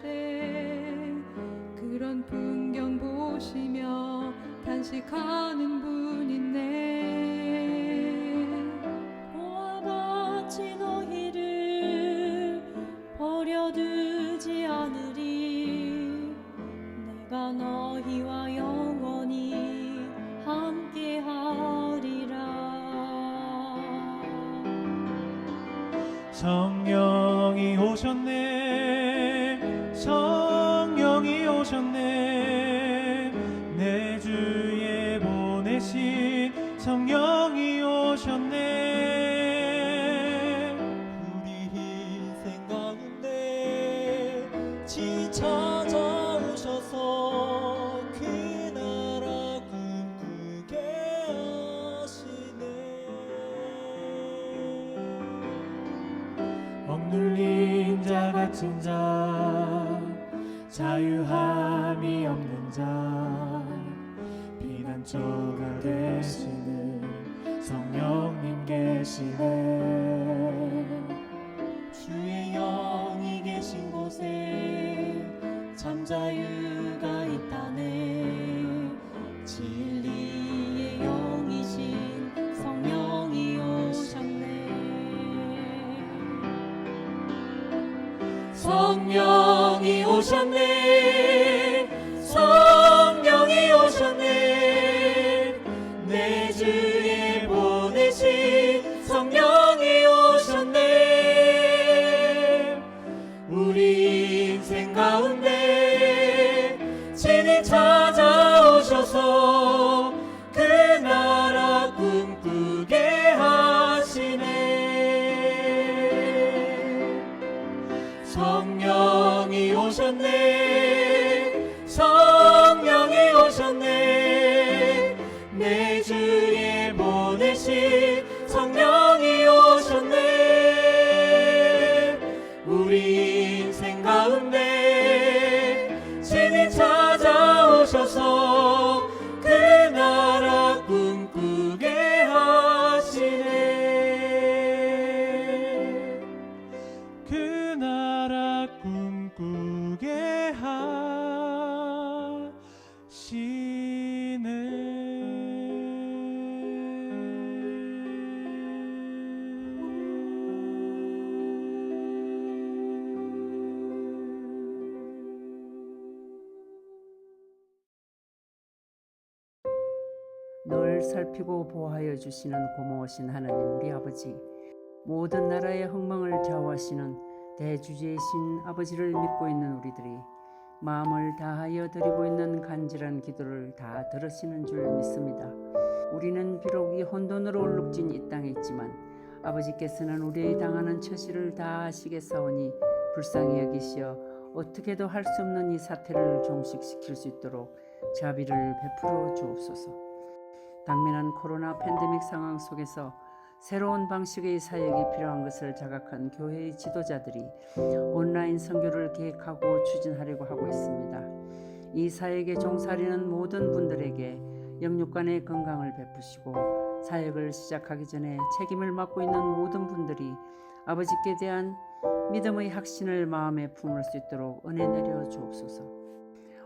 때 그런 풍경 보시며 탄식하는 분 있네. 보아 같이 너희를 버려두지 않으리. 내가 너희와 영원히 함께하리라. 성령이 오셨네, 성령이 오셨네, 내 주에 보내신 성령이 오셨네. 우리 인생 가운데 지 찾아오셔서 그 나라 꿈꾸게 하시네. 억눌린 자 같은 자, 자유함이 없는 자, 피난처가 되시는 성령님 계시네. 주의 영이 계신 곳에 참 자유가 있다네. 진리의 영이신 성령이 오셨네. 성령이 오셨네, 성령이 오셨네, 내 주에 보내신 성령이 오셨네. 우리 인생 가운데 친히 찾아오셔서 그 나라 꿈꾸게 하시네. 성령이 오셨네, 성령이 오셨네, 내 주에 보내신 성령이 오셨네. 우리 인생 가운데 친히 찾아오셔서 그 나라 꿈꾸게 하시네. 그 나라 꿈꾸게 늘 살피고 보호하여 주시는 고마우신 하나님 우리 아버지, 모든 나라의 흥망을 좌우하시는 대주제이신 아버지를 믿고 있는 우리들이 마음을 다하여 드리고 있는 간절한 기도를 다 들으시는 줄 믿습니다. 우리는 비록 이 혼돈으로 얼룩진 이 땅에 있지만 아버지께서는 우리의 당하는 처시를 다 아시겠사오니 불쌍히 여기시어 어떻게도 할 수 없는 이 사태를 종식시킬 수 있도록 자비를 베풀어 주옵소서. 당면한 코로나 팬데믹 상황 속에서 새로운 방식의 사역이 필요한 것을 자각한 교회의 지도자들이 온라인 선교를 계획하고 추진하려고 하고 있습니다. 이 사역에 종사하려는 모든 분들에게 영육간의 건강을 베푸시고 사역을 시작하기 전에 책임을 맡고 있는 모든 분들이 아버지께 대한 믿음의 확신을 마음에 품을 수 있도록 은혜 내려 주옵소서.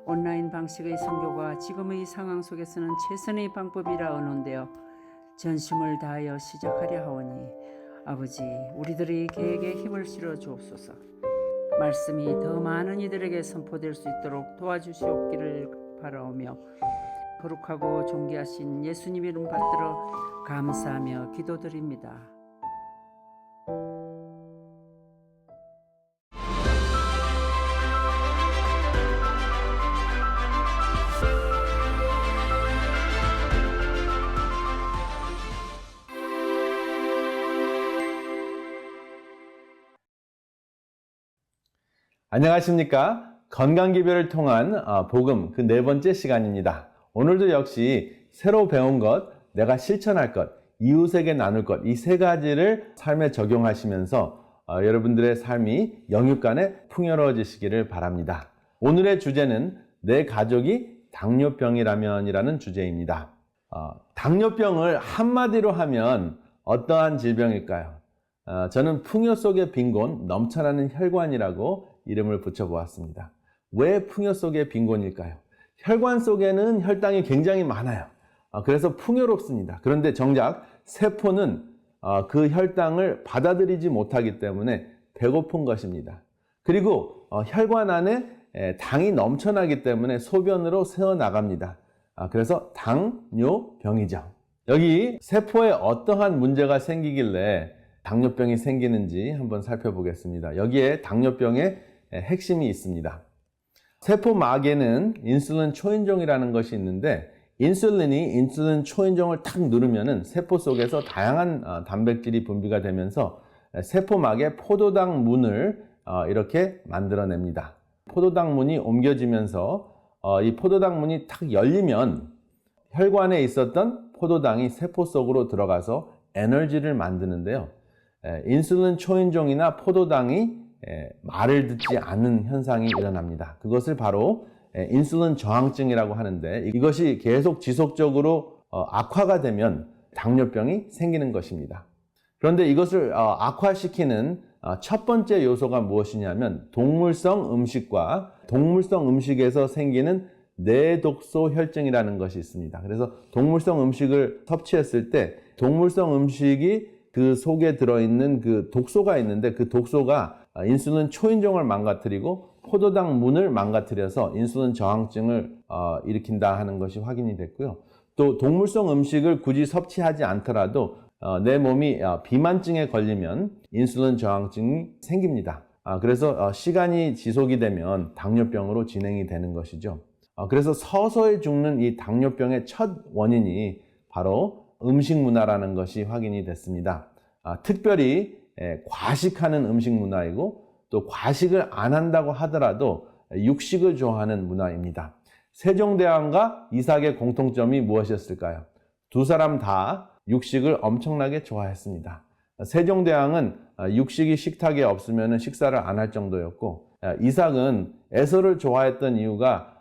온라인 방식의 선교가 지금의 상황 속에서는 최선의 방법이라 언론되어 전심을 다하여 시작하려 하오니 아버지 우리들의 계획에 힘을 실어 주옵소서. 말씀이 더 많은 이들에게 선포될 수 있도록 도와주시옵기를 바라오며 거룩하고 존귀하신 예수님 이름 받들어 감사하며 기도드립니다. 안녕하십니까? 건강기별을 통한 복음 그 네 번째 시간입니다. 오늘도 역시 새로 배운 것, 내가 실천할 것, 이웃에게 나눌 것, 이 세 가지를 삶에 적용하시면서 여러분들의 삶이 영육간에 풍요로워지시기를 바랍니다. 오늘의 주제는 내 가족이 당뇨병이라면이라는 주제입니다. 당뇨병을 한마디로 하면 어떠한 질병일까요? 저는 풍요 속의 빈곤, 넘쳐나는 혈관이라고 이름을 붙여보았습니다. 왜 풍요 속의 빈곤일까요? 혈관 속에는 혈당이 굉장히 많아요. 그래서 풍요롭습니다. 그런데 정작 세포는 그 혈당을 받아들이지 못하기 때문에 배고픈 것입니다. 그리고 혈관 안에 당이 넘쳐나기 때문에 소변으로 새어나갑니다. 그래서 당뇨병이죠. 여기 세포에 어떠한 문제가 생기길래 당뇨병이 생기는지 한번 살펴보겠습니다. 여기에 당뇨병의 핵심이 있습니다. 세포막에는 인슐린 초인종이라는 것이 있는데 인슐린이 인슐린 초인종을 탁 누르면은 세포 속에서 다양한 단백질이 분비가 되면서 세포막에 포도당 문을 이렇게 만들어냅니다. 포도당 문이 옮겨지면서 이 포도당 문이 탁 열리면 혈관에 있었던 포도당이 세포 속으로 들어가서 에너지를 만드는데요. 인슐린 초인종이나 포도당이 말을 듣지 않는 현상이 일어납니다. 그것을 바로 인슐린 저항증이라고 하는데 이것이 계속 지속적으로 악화가 되면 당뇨병이 생기는 것입니다. 그런데 이것을 악화시키는 첫 번째 요소가 무엇이냐면 동물성 음식과 동물성 음식에서 생기는 내독소 혈증이라는 것이 있습니다. 그래서 동물성 음식을 섭취했을 때 동물성 음식이 그 속에 들어있는 그 독소가 있는데 그 독소가 인슐린 초인종을 망가뜨리고 포도당 문을 망가뜨려서 인슐린 저항증을 일으킨다 하는 것이 확인이 됐고요. 또 동물성 음식을 굳이 섭취하지 않더라도 내 몸이 비만증에 걸리면 인슐린 저항증이 생깁니다. 그래서 시간이 지속이 되면 당뇨병으로 진행이 되는 것이죠. 그래서 서서히 죽는 이 당뇨병의 첫 원인이 바로 음식 문화라는 것이 확인이 됐습니다. 특별히 과식하는 음식 문화이고 또 과식을 안 한다고 하더라도 육식을 좋아하는 문화입니다. 세종대왕과 이삭의 공통점이 무엇이었을까요? 두 사람 다 육식을 엄청나게 좋아했습니다. 세종대왕은 육식이 식탁에 없으면 식사를 안 할 정도였고 이삭은 에서를 좋아했던 이유가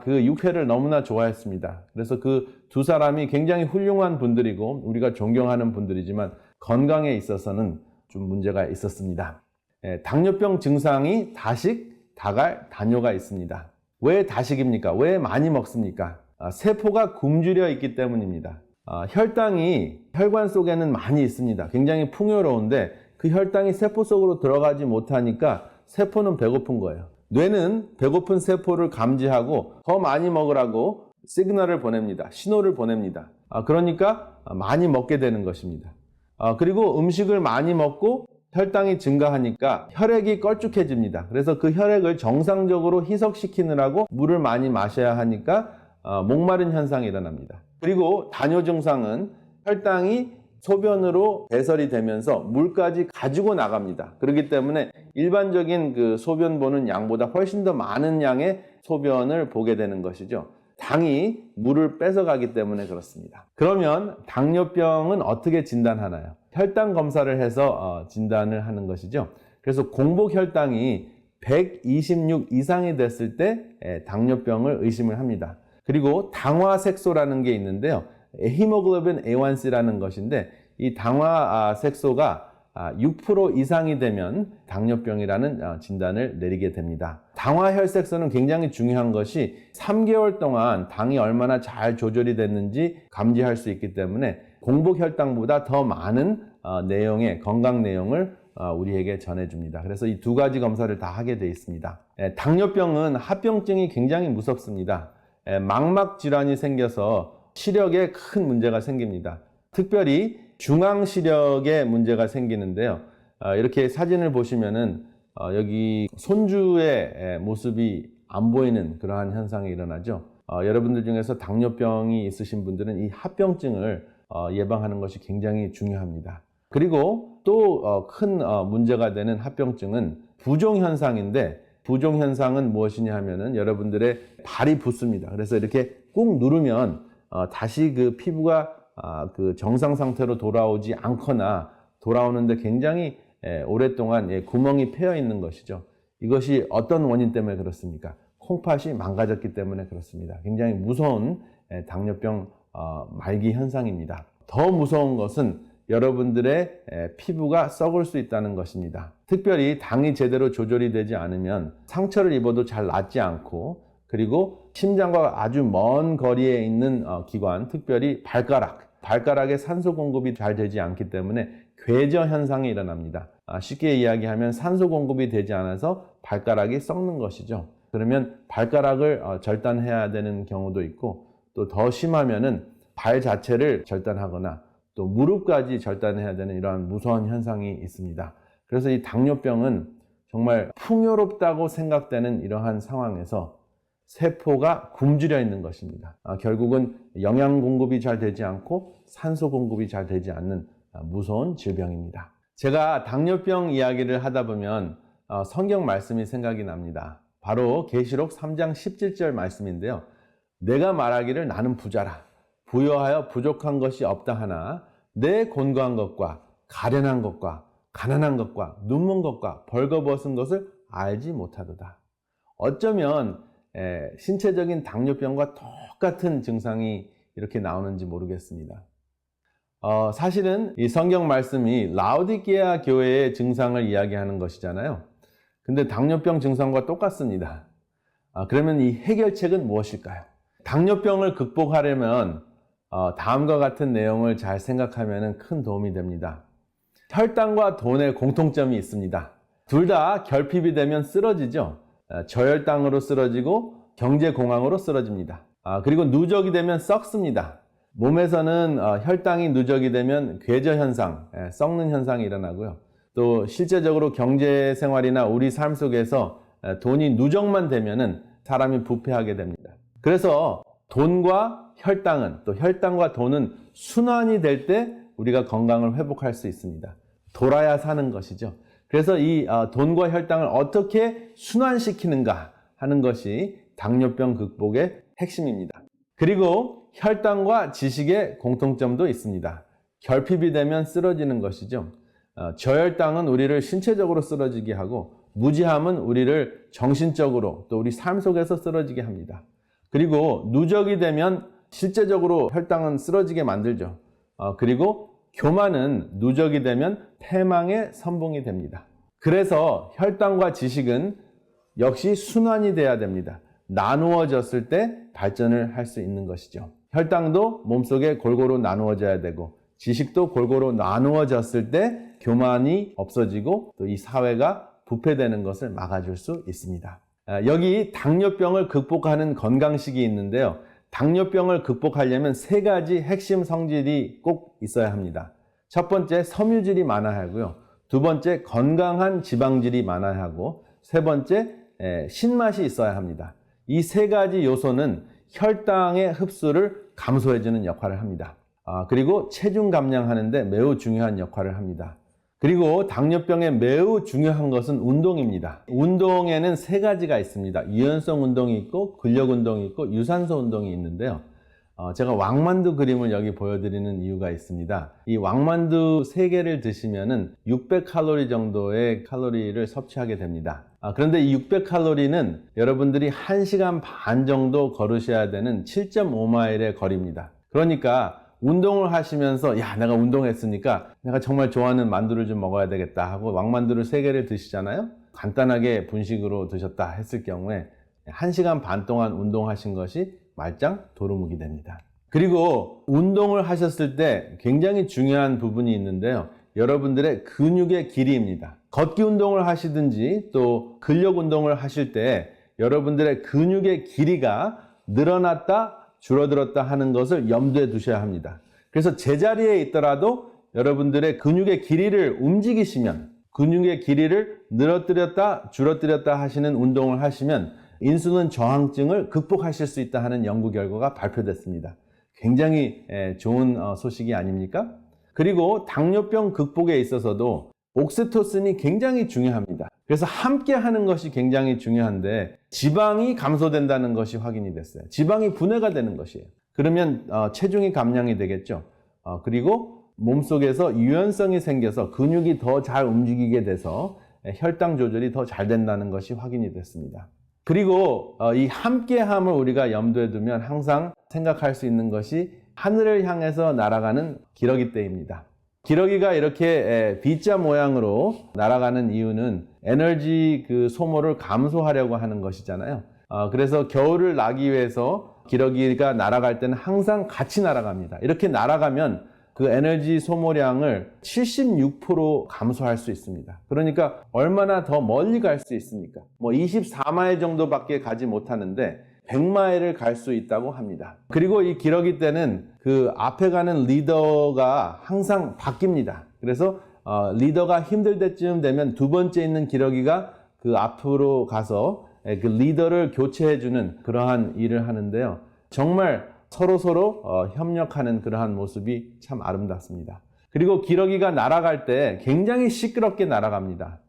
그 육회를 너무나 좋아했습니다. 그래서 그 두 사람이 굉장히 훌륭한 분들이고 우리가 존경하는 분들이지만 건강에 있어서는 좀 문제가 있었습니다. 당뇨병 증상이 다식, 다갈, 다뇨가 있습니다. 왜 다식입니까? 왜 많이 먹습니까? 세포가 굶주려 있기 때문입니다. 혈당이 혈관 속에는 많이 있습니다. 굉장히 풍요로운데 그 혈당이 세포 속으로 들어가지 못하니까 세포는 배고픈 거예요. 뇌는 배고픈 세포를 감지하고 더 많이 먹으라고 시그널을 보냅니다. 신호를 보냅니다. 그러니까 많이 먹게 되는 것입니다. 그리고 음식을 많이 먹고 혈당이 증가하니까 혈액이 걸쭉해집니다. 그래서 그 혈액을 정상적으로 희석시키느라고 물을 많이 마셔야 하니까 목마른 현상이 일어납니다. 그리고 다뇨 증상은 혈당이 소변으로 배설이 되면서 물까지 가지고 나갑니다. 그렇기 때문에 일반적인 그 소변 보는 양보다 훨씬 더 많은 양의 소변을 보게 되는 것이죠. 당이 물을 뺏어가기 때문에 그렇습니다. 그러면 당뇨병은 어떻게 진단하나요? 혈당 검사를 해서 진단을 하는 것이죠. 그래서 공복 혈당이 126 이상이 됐을 때 당뇨병을 의심을 합니다. 그리고 당화색소라는 게 있는데요. 히모글로빈 A1C라는 것인데 이 당화색소가 6% 이상이 되면 당뇨병이라는 진단을 내리게 됩니다. 당화혈색소는 굉장히 중요한 것이 3개월 동안 당이 얼마나 잘 조절이 됐는지 감지할 수 있기 때문에 공복 혈당보다 더 많은 내용의 건강 내용을 우리에게 전해줍니다. 그래서 이 두 가지 검사를 다 하게 되어 있습니다. 당뇨병은 합병증이 굉장히 무섭습니다. 망막 질환이 생겨서 시력에 큰 문제가 생깁니다. 특별히 중앙시력에 문제가 생기는데요. 이렇게 사진을 보시면은 여기 손주의 모습이 안 보이는 그러한 현상이 일어나죠. 여러분들 중에서 당뇨병이 있으신 분들은 이 합병증을 예방하는 것이 굉장히 중요합니다. 그리고 또 큰 문제가 되는 합병증은 부종현상인데 부종현상은 무엇이냐 하면은 여러분들의 발이 붓습니다. 그래서 이렇게 꾹 누르면 다시 그 피부가 그 정상 상태로 돌아오지 않거나 돌아오는데 굉장히 오랫동안 구멍이 패여 있는 것이죠. 이것이 어떤 원인 때문에 그렇습니까? 콩팥이 망가졌기 때문에 그렇습니다. 굉장히 무서운 당뇨병 말기 현상입니다. 더 무서운 것은 여러분들의 피부가 썩을 수 있다는 것입니다. 특별히 당이 제대로 조절이 되지 않으면 상처를 입어도 잘 낫지 않고, 그리고 심장과 아주 먼 거리에 있는 기관, 특별히 발가락에 산소 공급이 잘 되지 않기 때문에 궤저 현상이 일어납니다. 쉽게 이야기하면 산소 공급이 되지 않아서 발가락이 썩는 것이죠. 그러면 발가락을 절단해야 되는 경우도 있고, 또 더 심하면은 발 자체를 절단하거나 또 무릎까지 절단해야 되는 이러한 무서운 현상이 있습니다. 그래서 이 당뇨병은 정말 풍요롭다고 생각되는 이러한 상황에서 세포가 굶주려 있는 것입니다. 결국은 영양 공급이 잘 되지 않고 산소 공급이 잘 되지 않는 무서운 질병입니다. 제가 당뇨병 이야기를 하다 보면 성경 말씀이 생각이 납니다. 바로 계시록 3장 17절 말씀인데요. 내가 말하기를 나는 부자라. 부여하여 부족한 것이 없다 하나 내 곤고한 것과 가련한 것과 가난한 것과 눈먼 것과 벌거벗은 것을 알지 못하도다. 어쩌면 신체적인 당뇨병과 똑같은 증상이 이렇게 나오는지 모르겠습니다. 사실은 이 성경 말씀이 라오디게아 교회의 증상을 이야기하는 것이잖아요. 근데 당뇨병 증상과 똑같습니다. 그러면 이 해결책은 무엇일까요? 당뇨병을 극복하려면 다음과 같은 내용을 잘 생각하면 큰 도움이 됩니다. 혈당과 돈의 공통점이 있습니다. 둘 다 결핍이 되면 쓰러지죠. 저혈당으로 쓰러지고 경제공황으로 쓰러집니다. 그리고 누적이 되면 썩습니다. 몸에서는 혈당이 누적이 되면 궤저 현상, 썩는 현상이 일어나고요. 또 실제적으로 경제생활이나 우리 삶 속에서 돈이 누적만 되면은 사람이 부패하게 됩니다. 그래서 돈과 혈당은, 또 혈당과 돈은 순환이 될 때 우리가 건강을 회복할 수 있습니다. 돌아야 사는 것이죠. 그래서 이 돈과 혈당을 어떻게 순환시키는가 하는 것이 당뇨병 극복의 핵심입니다. 그리고 혈당과 지식의 공통점도 있습니다. 결핍이 되면 쓰러지는 것이죠. 저혈당은 우리를 신체적으로 쓰러지게 하고, 무지함은 우리를 정신적으로 또 우리 삶 속에서 쓰러지게 합니다. 그리고 누적이 되면 실제적으로 혈당은 쓰러지게 만들죠. 그리고 교만은 누적이 되면 패망의 선봉이 됩니다. 그래서 혈당과 지식은 역시 순환이 돼야 됩니다. 나누어졌을 때 발전을 할 수 있는 것이죠. 혈당도 몸속에 골고루 나누어져야 되고, 지식도 골고루 나누어졌을 때 교만이 없어지고 또 이 사회가 부패되는 것을 막아줄 수 있습니다. 여기 당뇨병을 극복하는 건강식이 있는데요. 당뇨병을 극복하려면 3가지 핵심 성질이 꼭 있어야 합니다. 첫 번째, 섬유질이 많아야 하고요. 두 번째, 건강한 지방질이 많아야 하고, 세 번째, 신맛이 있어야 합니다. 이 3가지 요소는 혈당의 흡수를 감소해주는 역할을 합니다. 그리고 체중 감량하는 데 매우 중요한 역할을 합니다. 그리고 당뇨병에 매우 중요한 것은 운동입니다. 운동에는 3가지가 있습니다. 유연성 운동이 있고, 근력 운동이 있고, 유산소 운동이 있는데요. 제가 왕만두 그림을 여기 보여드리는 이유가 있습니다. 이 왕만두 3개를 드시면은 600칼로리 정도의 칼로리를 섭취하게 됩니다. 그런데 이 600칼로리는 여러분들이 1시간 반 정도 걸으셔야 되는 7.5마일의 거리입니다. 그러니까 운동을 하시면서 내가 운동했으니까 내가 정말 좋아하는 만두를 좀 먹어야 되겠다 하고 왕만두를 3개를 드시잖아요. 간단하게 분식으로 드셨다 했을 경우에 1시간 반 동안 운동하신 것이 말짱 도루묵이 됩니다. 그리고 운동을 하셨을 때 굉장히 중요한 부분이 있는데요. 여러분들의 근육의 길이입니다. 걷기 운동을 하시든지 또 근력 운동을 하실 때 여러분들의 근육의 길이가 늘어났다 줄어들었다 하는 것을 염두에 두셔야 합니다. 그래서 제자리에 있더라도 여러분들의 근육의 길이를 움직이시면, 근육의 길이를 늘어뜨렸다 줄어뜨렸다 하시는 운동을 하시면 인슐린 저항증을 극복하실 수 있다 하는 연구 결과가 발표됐습니다. 굉장히 좋은 소식이 아닙니까? 그리고 당뇨병 극복에 있어서도 옥시토신이 굉장히 중요합니다. 그래서 함께 하는 것이 굉장히 중요한데, 지방이 감소된다는 것이 확인이 됐어요. 지방이 분해가 되는 것이에요. 그러면 체중이 감량이 되겠죠. 그리고 몸속에서 유연성이 생겨서 근육이 더 잘 움직이게 돼서 혈당 조절이 더 잘 된다는 것이 확인이 됐습니다. 그리고 이 함께함을 우리가 염두에 두면 항상 생각할 수 있는 것이 하늘을 향해서 날아가는 기러기 떼입니다. 기러기가 이렇게 B자 모양으로 날아가는 이유는 에너지 그 소모를 감소하려고 하는 것이잖아요. 그래서 겨울을 나기 위해서 기러기가 날아갈 때는 항상 같이 날아갑니다. 이렇게 날아가면 그 에너지 소모량을 76% 감소할 수 있습니다. 그러니까 얼마나 더 멀리 갈 수 있습니까? 뭐 24마일 정도밖에 가지 못하는데 100마일을 갈 수 있다고 합니다. 그리고 이 기러기 때는 그 앞에 가는 리더가 항상 바뀝니다. 그래서 리더가 힘들 때쯤 되면 두 번째 있는 기러기가 그 앞으로 가서 그 리더를 교체해주는 그러한 일을 하는데요. 정말 서로 협력하는 그러한 모습이 참 아름답습니다. 그리고 기러기가 날아갈 때 굉장히 시끄럽게 날아갑니다.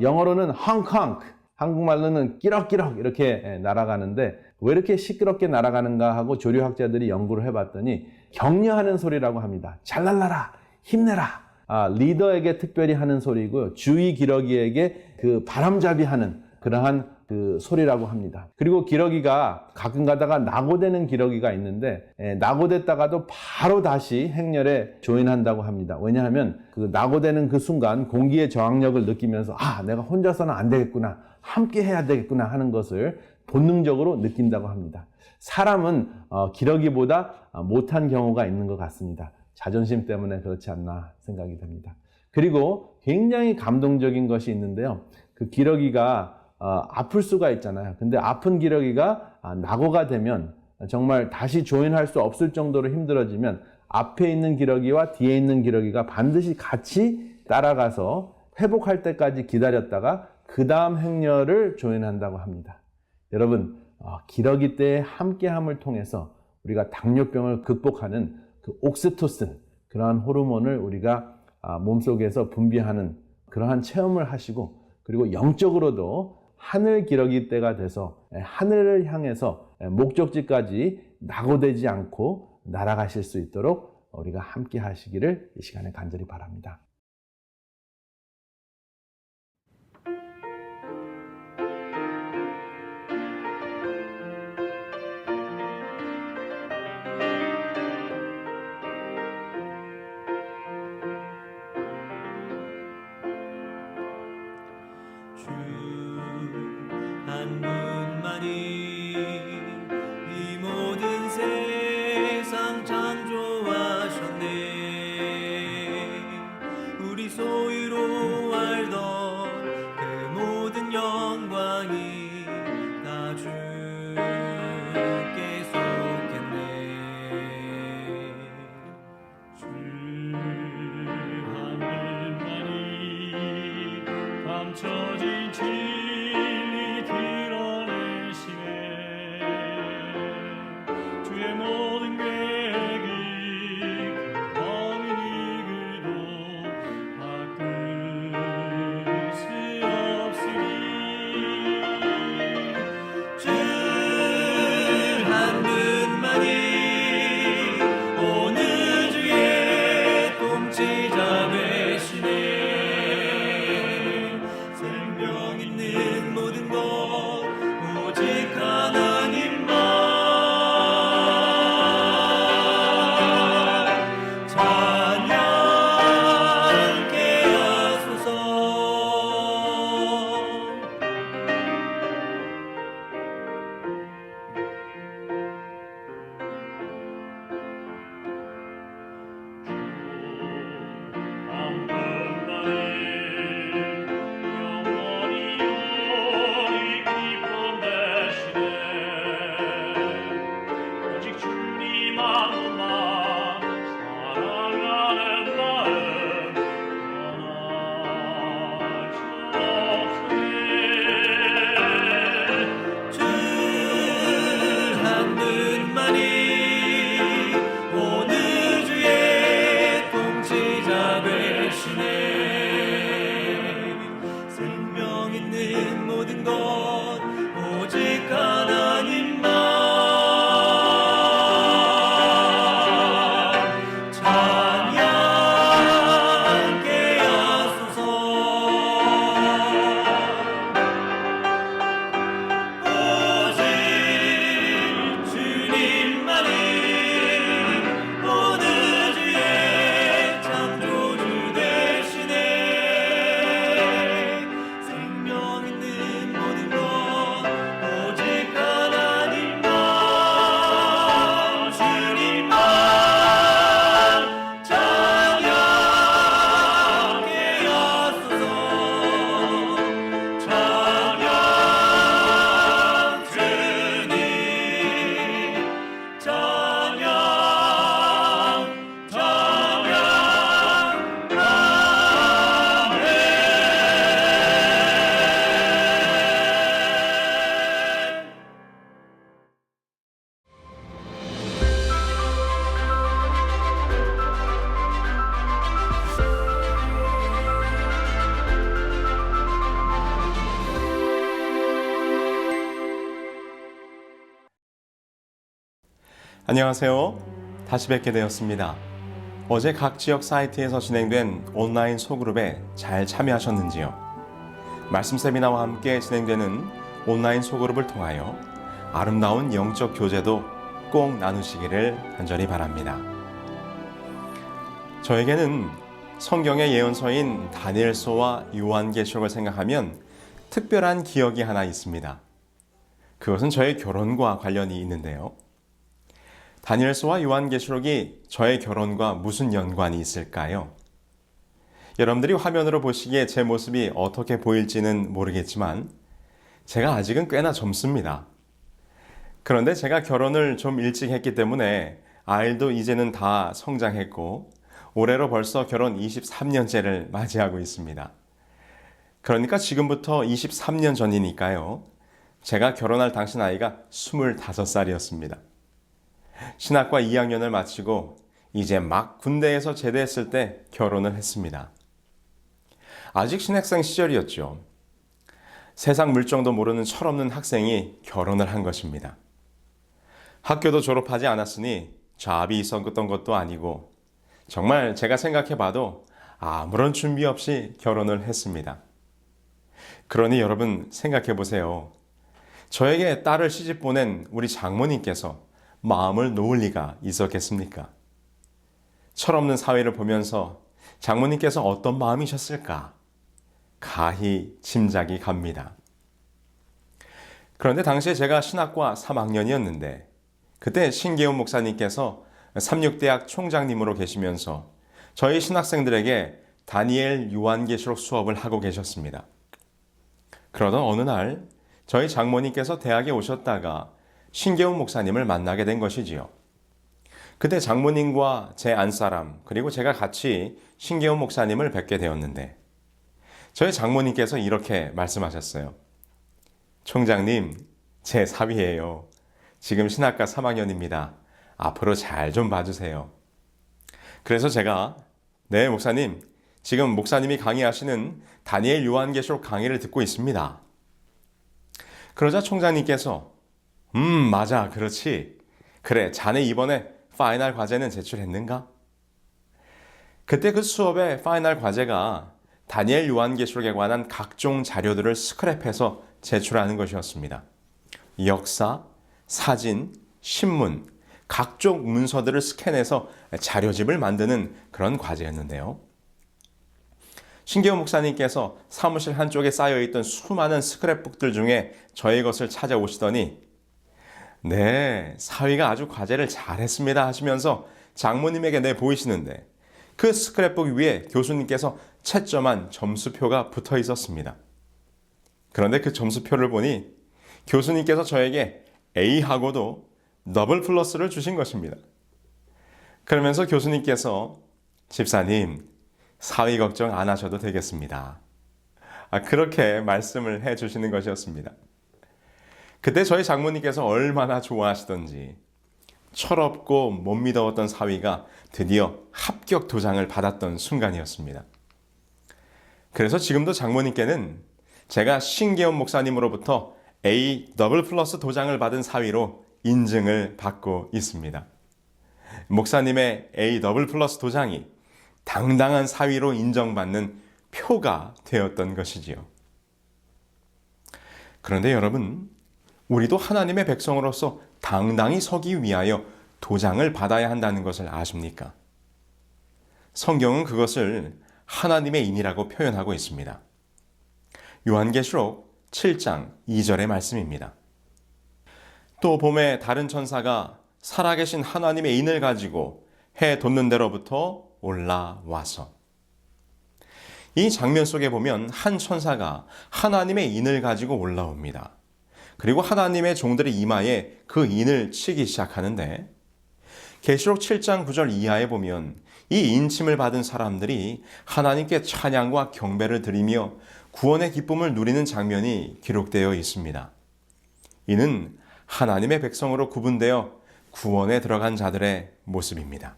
영어로는 헝컹, 한국말로는 끼럭끼럭 이렇게 날아가는데 왜 이렇게 시끄럽게 날아가는가 하고 조류학자들이 연구를 해봤더니 격려하는 소리라고 합니다. 잘 날라라, 힘내라. 리더에게 특별히 하는 소리고요. 주위 기러기에게 그 바람잡이 하는 그러한 그 소리라고 합니다. 그리고 기러기가 가끔 가다가 낙오되는 기러기가 있는데 낙오됐다가도 바로 다시 행렬에 조인한다고 합니다. 왜냐하면 그 낙오되는 그 순간 공기의 저항력을 느끼면서 내가 혼자서는 안 되겠구나, 함께 해야 되겠구나 하는 것을 본능적으로 느낀다고 합니다. 사람은 기러기보다 못한 경우가 있는 것 같습니다. 자존심 때문에 그렇지 않나 생각이 됩니다. 그리고 굉장히 감동적인 것이 있는데요. 그 기러기가 아플 수가 있잖아요. 근데 아픈 기러기가 낙오가 되면 정말 다시 조인할 수 없을 정도로 힘들어지면 앞에 있는 기러기와 뒤에 있는 기러기가 반드시 같이 따라가서 회복할 때까지 기다렸다가 그 다음 행렬을 조인한다고 합니다. 여러분, 기러기 때의 함께함을 통해서 우리가 당뇨병을 극복하는 그 옥시토신, 그러한 호르몬을 우리가 몸속에서 분비하는 그러한 체험을 하시고, 그리고 영적으로도 하늘 기러기 때가 돼서 하늘을 향해서 목적지까지 낙오되지 않고 날아가실 수 있도록 우리가 함께 하시기를 이 시간에 간절히 바랍니다. 한 분만이 이 모든 세상 창조하셨네. 안녕하세요. 다시 뵙게 되었습니다. 어제 각 지역 사이트에서 진행된 온라인 소그룹에 잘 참여하셨는지요? 말씀 세미나와 함께 진행되는 온라인 소그룹을 통하여 아름다운 영적 교제도 꼭 나누시기를 간절히 바랍니다. 저에게는 성경의 예언서인 다니엘서와 요한계시록을 생각하면 특별한 기억이 하나 있습니다. 그것은 저의 결혼과 관련이 있는데요. 다니엘서와 요한계시록이 저의 결혼과 무슨 연관이 있을까요? 여러분들이 화면으로 보시기에 제 모습이 어떻게 보일지는 모르겠지만 제가 아직은 꽤나 젊습니다. 그런데 제가 결혼을 좀 일찍 했기 때문에 아이도 이제는 다 성장했고 올해로 벌써 결혼 23년째를 맞이하고 있습니다. 그러니까 지금부터 23년 전이니까요. 제가 결혼할 당시 나이가 25살이었습니다. 신학과 2학년을 마치고 이제 막 군대에서 제대했을 때 결혼을 했습니다. 아직 신학생 시절이었죠. 세상 물정도 모르는 철없는 학생이 결혼을 한 것입니다. 학교도 졸업하지 않았으니 잡이 있었던 것도 아니고 정말 제가 생각해봐도 아무런 준비 없이 결혼을 했습니다. 그러니 여러분 생각해보세요. 저에게 딸을 시집 보낸 우리 장모님께서 마음을 놓을 리가 있었겠습니까? 철없는 사회를 보면서 장모님께서 어떤 마음이셨을까? 가히 짐작이 갑니다. 그런데 당시에 제가 신학과 3학년이었는데 그때 신계훈 목사님께서 삼육대학 총장님으로 계시면서 저희 신학생들에게 다니엘 요한계시록 수업을 하고 계셨습니다. 그러던 어느 날 저희 장모님께서 대학에 오셨다가 신계훈 목사님을 만나게 된 것이지요. 그때 장모님과 제 안사람 그리고 제가 같이 신계훈 목사님을 뵙게 되었는데 저희 장모님께서 이렇게 말씀하셨어요. 총장님, 제 사위예요. 지금 신학과 3학년입니다. 앞으로 잘 좀 봐주세요. 그래서 제가 네 목사님, 지금 목사님이 강의하시는 다니엘 요한계시록 강의를 듣고 있습니다. 그러자 총장님께서 맞아, 그렇지. 그래, 자네 이번에 파이널 과제는 제출했는가? 그때 그 수업의 파이널 과제가 다니엘 요한계시록에 관한 각종 자료들을 스크랩해서 제출하는 것이었습니다. 역사, 사진, 신문, 각종 문서들을 스캔해서 자료집을 만드는 그런 과제였는데요. 신계훈 목사님께서 사무실 한쪽에 쌓여있던 수많은 스크랩북들 중에 저의 것을 찾아오시더니 네, 사위가 아주 과제를 잘했습니다 하시면서 장모님에게 내보이시는데 그 스크랩북 위에 교수님께서 채점한 점수표가 붙어 있었습니다. 그런데 그 점수표를 보니 교수님께서 저에게 A하고도 더블 플러스를 주신 것입니다. 그러면서 교수님께서 집사님, 사위 걱정 안 하셔도 되겠습니다. 그렇게 말씀을 해주시는 것이었습니다. 그때 저희 장모님께서 얼마나 좋아하시던지 철없고 못 믿어왔던 사위가 드디어 합격 도장을 받았던 순간이었습니다. 그래서 지금도 장모님께는 제가 신계훈 목사님으로부터 A 더블 플러스 도장을 받은 사위로 인증을 받고 있습니다. 목사님의 A 더블 플러스 도장이 당당한 사위로 인정받는 표가 되었던 것이지요. 그런데 여러분, 우리도 하나님의 백성으로서 당당히 서기 위하여 도장을 받아야 한다는 것을 아십니까? 성경은 그것을 하나님의 인이라고 표현하고 있습니다. 요한계시록 7장 2절의 말씀입니다. 또 봄에 다른 천사가 살아계신 하나님의 인을 가지고 해 돋는 데로부터 올라와서 이 장면 속에 보면 한 천사가 하나님의 인을 가지고 올라옵니다. 그리고 하나님의 종들의 이마에 그 인을 치기 시작하는데 계시록 7장 9절 이하에 보면 이 인침을 받은 사람들이 하나님께 찬양과 경배를 드리며 구원의 기쁨을 누리는 장면이 기록되어 있습니다. 이는 하나님의 백성으로 구분되어 구원에 들어간 자들의 모습입니다.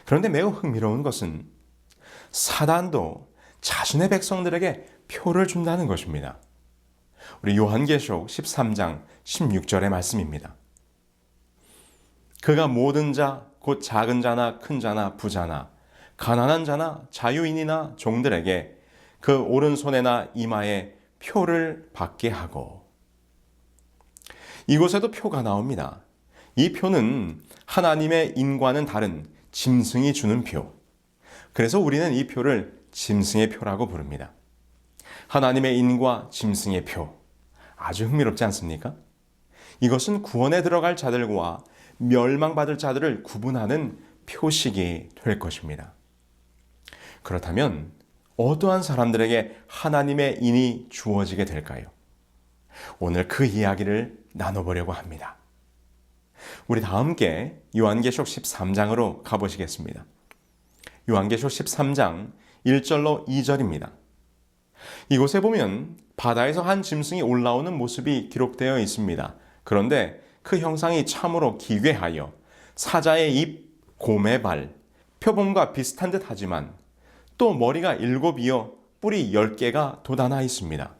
그런데 매우 흥미로운 것은 사단도 자신의 백성들에게 표를 준다는 것입니다. 우리 요한계시록 13장 16절의 말씀입니다. 그가 모든 자, 곧 작은 자나 큰 자나 부자나 가난한 자나 자유인이나 종들에게 그 오른손에나 이마에 표를 받게 하고. 이곳에도 표가 나옵니다. 이 표는 하나님의 인과는 다른 짐승이 주는 표. 그래서 우리는 이 표를 짐승의 표라고 부릅니다. 하나님의 인과 짐승의 표. 아주 흥미롭지 않습니까? 이것은 구원에 들어갈 자들과 멸망받을 자들을 구분하는 표식이 될 것입니다. 그렇다면 어떠한 사람들에게 하나님의 인이 주어지게 될까요? 오늘 그 이야기를 나눠보려고 합니다. 우리 다 함께 요한계시록 13장으로 가보시겠습니다. 요한계시록 13장 1절로 2절입니다. 이곳에 보면 바다에서 한 짐승이 올라오는 모습이 기록되어 있습니다. 그런데 그 형상이 참으로 기괴하여 사자의 입, 곰의 발, 표범과 비슷한 듯 하지만 또 머리가 7이어 뿔이 10개가 돋아나 있습니다.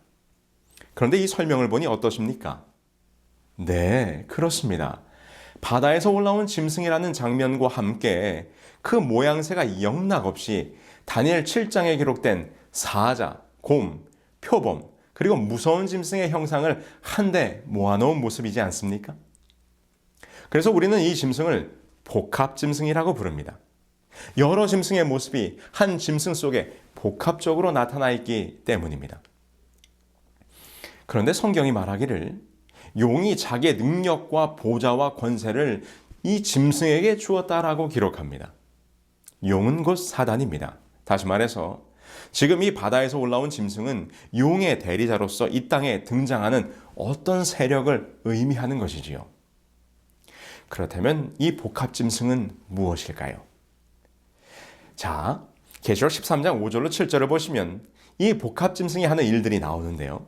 그런데 이 설명을 보니 어떠십니까? 네, 그렇습니다. 바다에서 올라온 짐승이라는 장면과 함께 그 모양새가 영락없이 다니엘 7장에 기록된 사자, 곰, 표범, 그리고 무서운 짐승의 형상을 한데 모아놓은 모습이지 않습니까? 그래서 우리는 이 짐승을 복합짐승이라고 부릅니다. 여러 짐승의 모습이 한 짐승 속에 복합적으로 나타나 있기 때문입니다. 그런데 성경이 말하기를 용이 자기의 능력과 보좌와 권세를 이 짐승에게 주었다라고 기록합니다. 용은 곧 사단입니다. 다시 말해서 지금 이 바다에서 올라온 짐승은 용의 대리자로서 이 땅에 등장하는 어떤 세력을 의미하는 것이지요. 그렇다면 이 복합짐승은 무엇일까요? 자, 계시록 13장 5절로 7절을 보시면 이 복합짐승이 하는 일들이 나오는데요.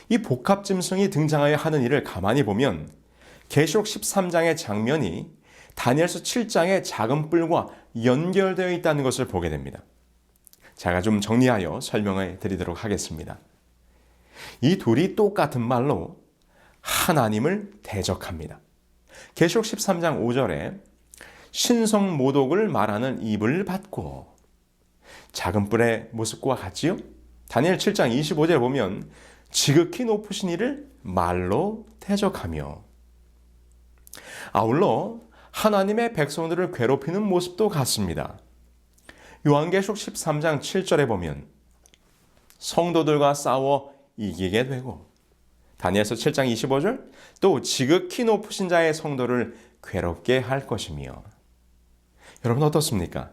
이 복합짐승이 등장하여 하는 일을 가만히 보면 계시록 13장의 장면이 다니엘서 7장의 작은 뿔과 연결되어 있다는 것을 보게 됩니다. 제가 좀 정리하여 설명해 드리도록 하겠습니다. 이 둘이 똑같은 말로 하나님을 대적합니다. 계시록 13장 5절에 신성 모독을 말하는 입을 받고, 작은 뿔의 모습과 같지요? 다니엘 7장 25절에 보면 지극히 높으신 이를 말로 대적하며, 아울러 하나님의 백성들을 괴롭히는 모습도 같습니다. 요한계시록 13장 7절에 보면 성도들과 싸워 이기게 되고, 다니엘서 7장 25절 또 지극히 높으신 자의 성도를 괴롭게 할 것이며. 여러분 어떻습니까?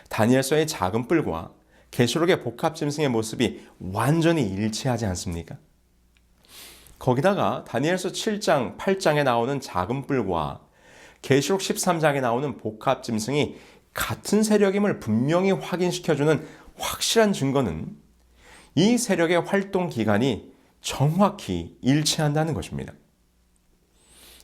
다니엘서의 작은 뿔과 계시록의 복합짐승의 모습이 완전히 일치하지 않습니까? 거기다가 다니엘서 7장, 8장에 나오는 작은 뿔과 계시록 13장에 나오는 복합짐승이 같은 세력임을 분명히 확인시켜주는 확실한 증거는 이 세력의 활동 기간이 정확히 일치한다는 것입니다.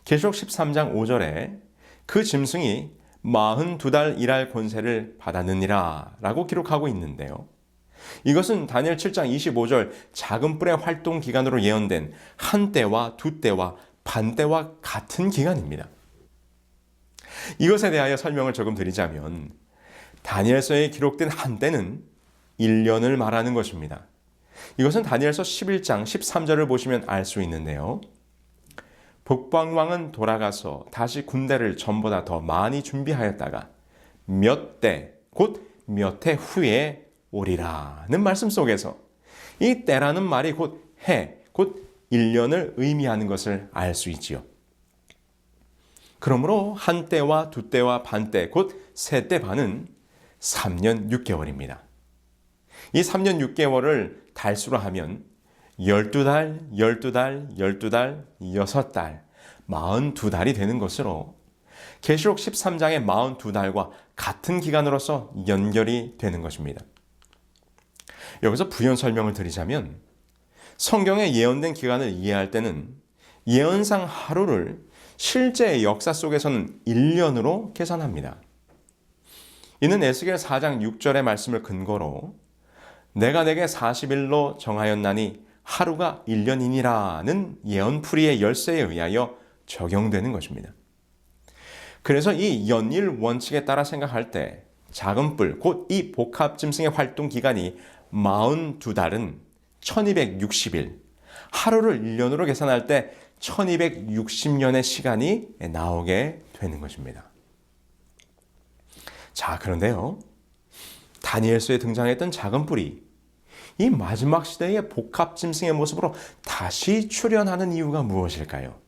계시록 13장 5절에 그 짐승이 42달 일할 권세를 받았느니라 라고 기록하고 있는데요. 이것은 다니엘 7장 25절 작은 뿔의 활동 기간으로 예언된 한 때와 두 때와 반 때와 같은 기간입니다. 이것에 대하여 설명을 조금 드리자면 다니엘서에 기록된 한 때는 1년을 말하는 것입니다. 이것은 다니엘서 11장 13절을 보시면 알 수 있는데요. 북방왕은 돌아가서 다시 군대를 전보다 더 많이 준비하였다가 몇 때, 곧 몇 해 후에 오리라는 말씀 속에서 이 때라는 말이 곧 해, 곧 1년을 의미하는 것을 알 수 있지요. 그러므로 한 때와 두 때와 반 때, 곧 세 때 반은 3년 6개월입니다. 이 3년 6개월을 달수로 하면 12달, 12달, 12달, 6달, 42달이 되는 것으로 계시록 13장의 42달과 같은 기간으로서 연결이 되는 것입니다. 여기서 부연 설명을 드리자면 성경에 예언된 기간을 이해할 때는 예언상 하루를 실제 역사 속에서는 1년으로 계산합니다. 이는 에스겔 4장 6절의 말씀을 근거로 내가 내게 40일로 정하였나니 하루가 1년이니라는 예언풀이의 열쇠에 의하여 적용되는 것입니다. 그래서 이 연일 원칙에 따라 생각할 때 작은 뿔, 곧 이 복합 짐승의 활동 기간이 42달은 1260일, 하루를 1년으로 계산할 때 1260년의 시간이 나오게 되는 것입니다. 자, 그런데요. 다니엘서에 등장했던 작은 뿔이 이 마지막 시대의 복합 짐승의 모습으로 다시 출현하는 이유가 무엇일까요?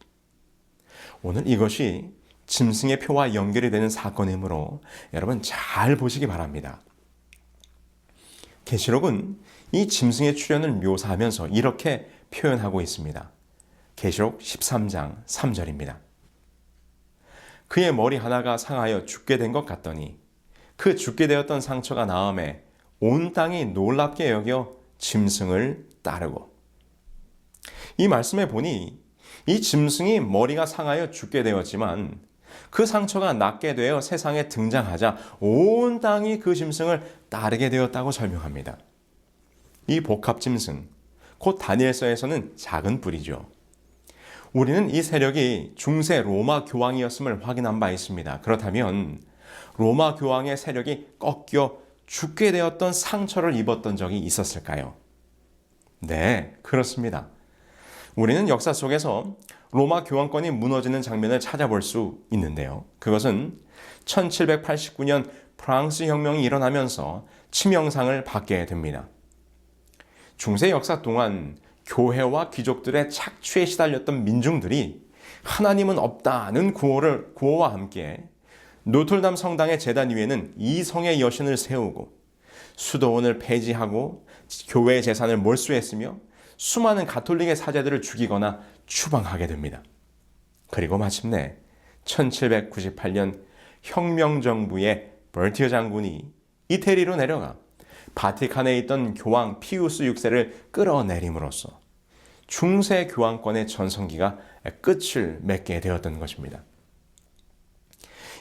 오늘 이것이 짐승의 표와 연결이 되는 사건이므로 여러분 잘 보시기 바랍니다. 계시록은 이 짐승의 출현을 묘사하면서 이렇게 표현하고 있습니다. 계시록 13장 3절입니다. 그의 머리 하나가 상하여 죽게 된 것 같더니 그 죽게 되었던 상처가 나음에 온 땅이 놀랍게 여겨 짐승을 따르고. 이 말씀에 보니 이 짐승이 머리가 상하여 죽게 되었지만 그 상처가 낫게 되어 세상에 등장하자 온 땅이 그 짐승을 따르게 되었다고 설명합니다. 이 복합 짐승, 곧 다니엘서에서는 작은 뿔이죠. 우리는 이 세력이 중세 로마 교황이었음을 확인한 바 있습니다. 그렇다면 로마 교황의 세력이 꺾여 죽게 되었던 상처를 입었던 적이 있었을까요? 네, 그렇습니다. 우리는 역사 속에서 로마 교황권이 무너지는 장면을 찾아볼 수 있는데요. 그것은 1789년 프랑스 혁명이 일어나면서 치명상을 받게 됩니다. 중세 역사 동안 교회와 귀족들의 착취에 시달렸던 민중들이 하나님은 없다는 구호와 함께 노틀담 성당의 제단 위에는 이성의 여신을 세우고 수도원을 폐지하고 교회 재산을 몰수했으며 수많은 가톨릭의 사제들을 죽이거나 추방하게 됩니다. 그리고 마침내 1798년 혁명정부의 버티어 장군이 이태리로 내려가 바티칸에 있던 교황 피우스 6세를 끌어내림으로써 중세 교황권의 전성기가 끝을 맺게 되었던 것입니다.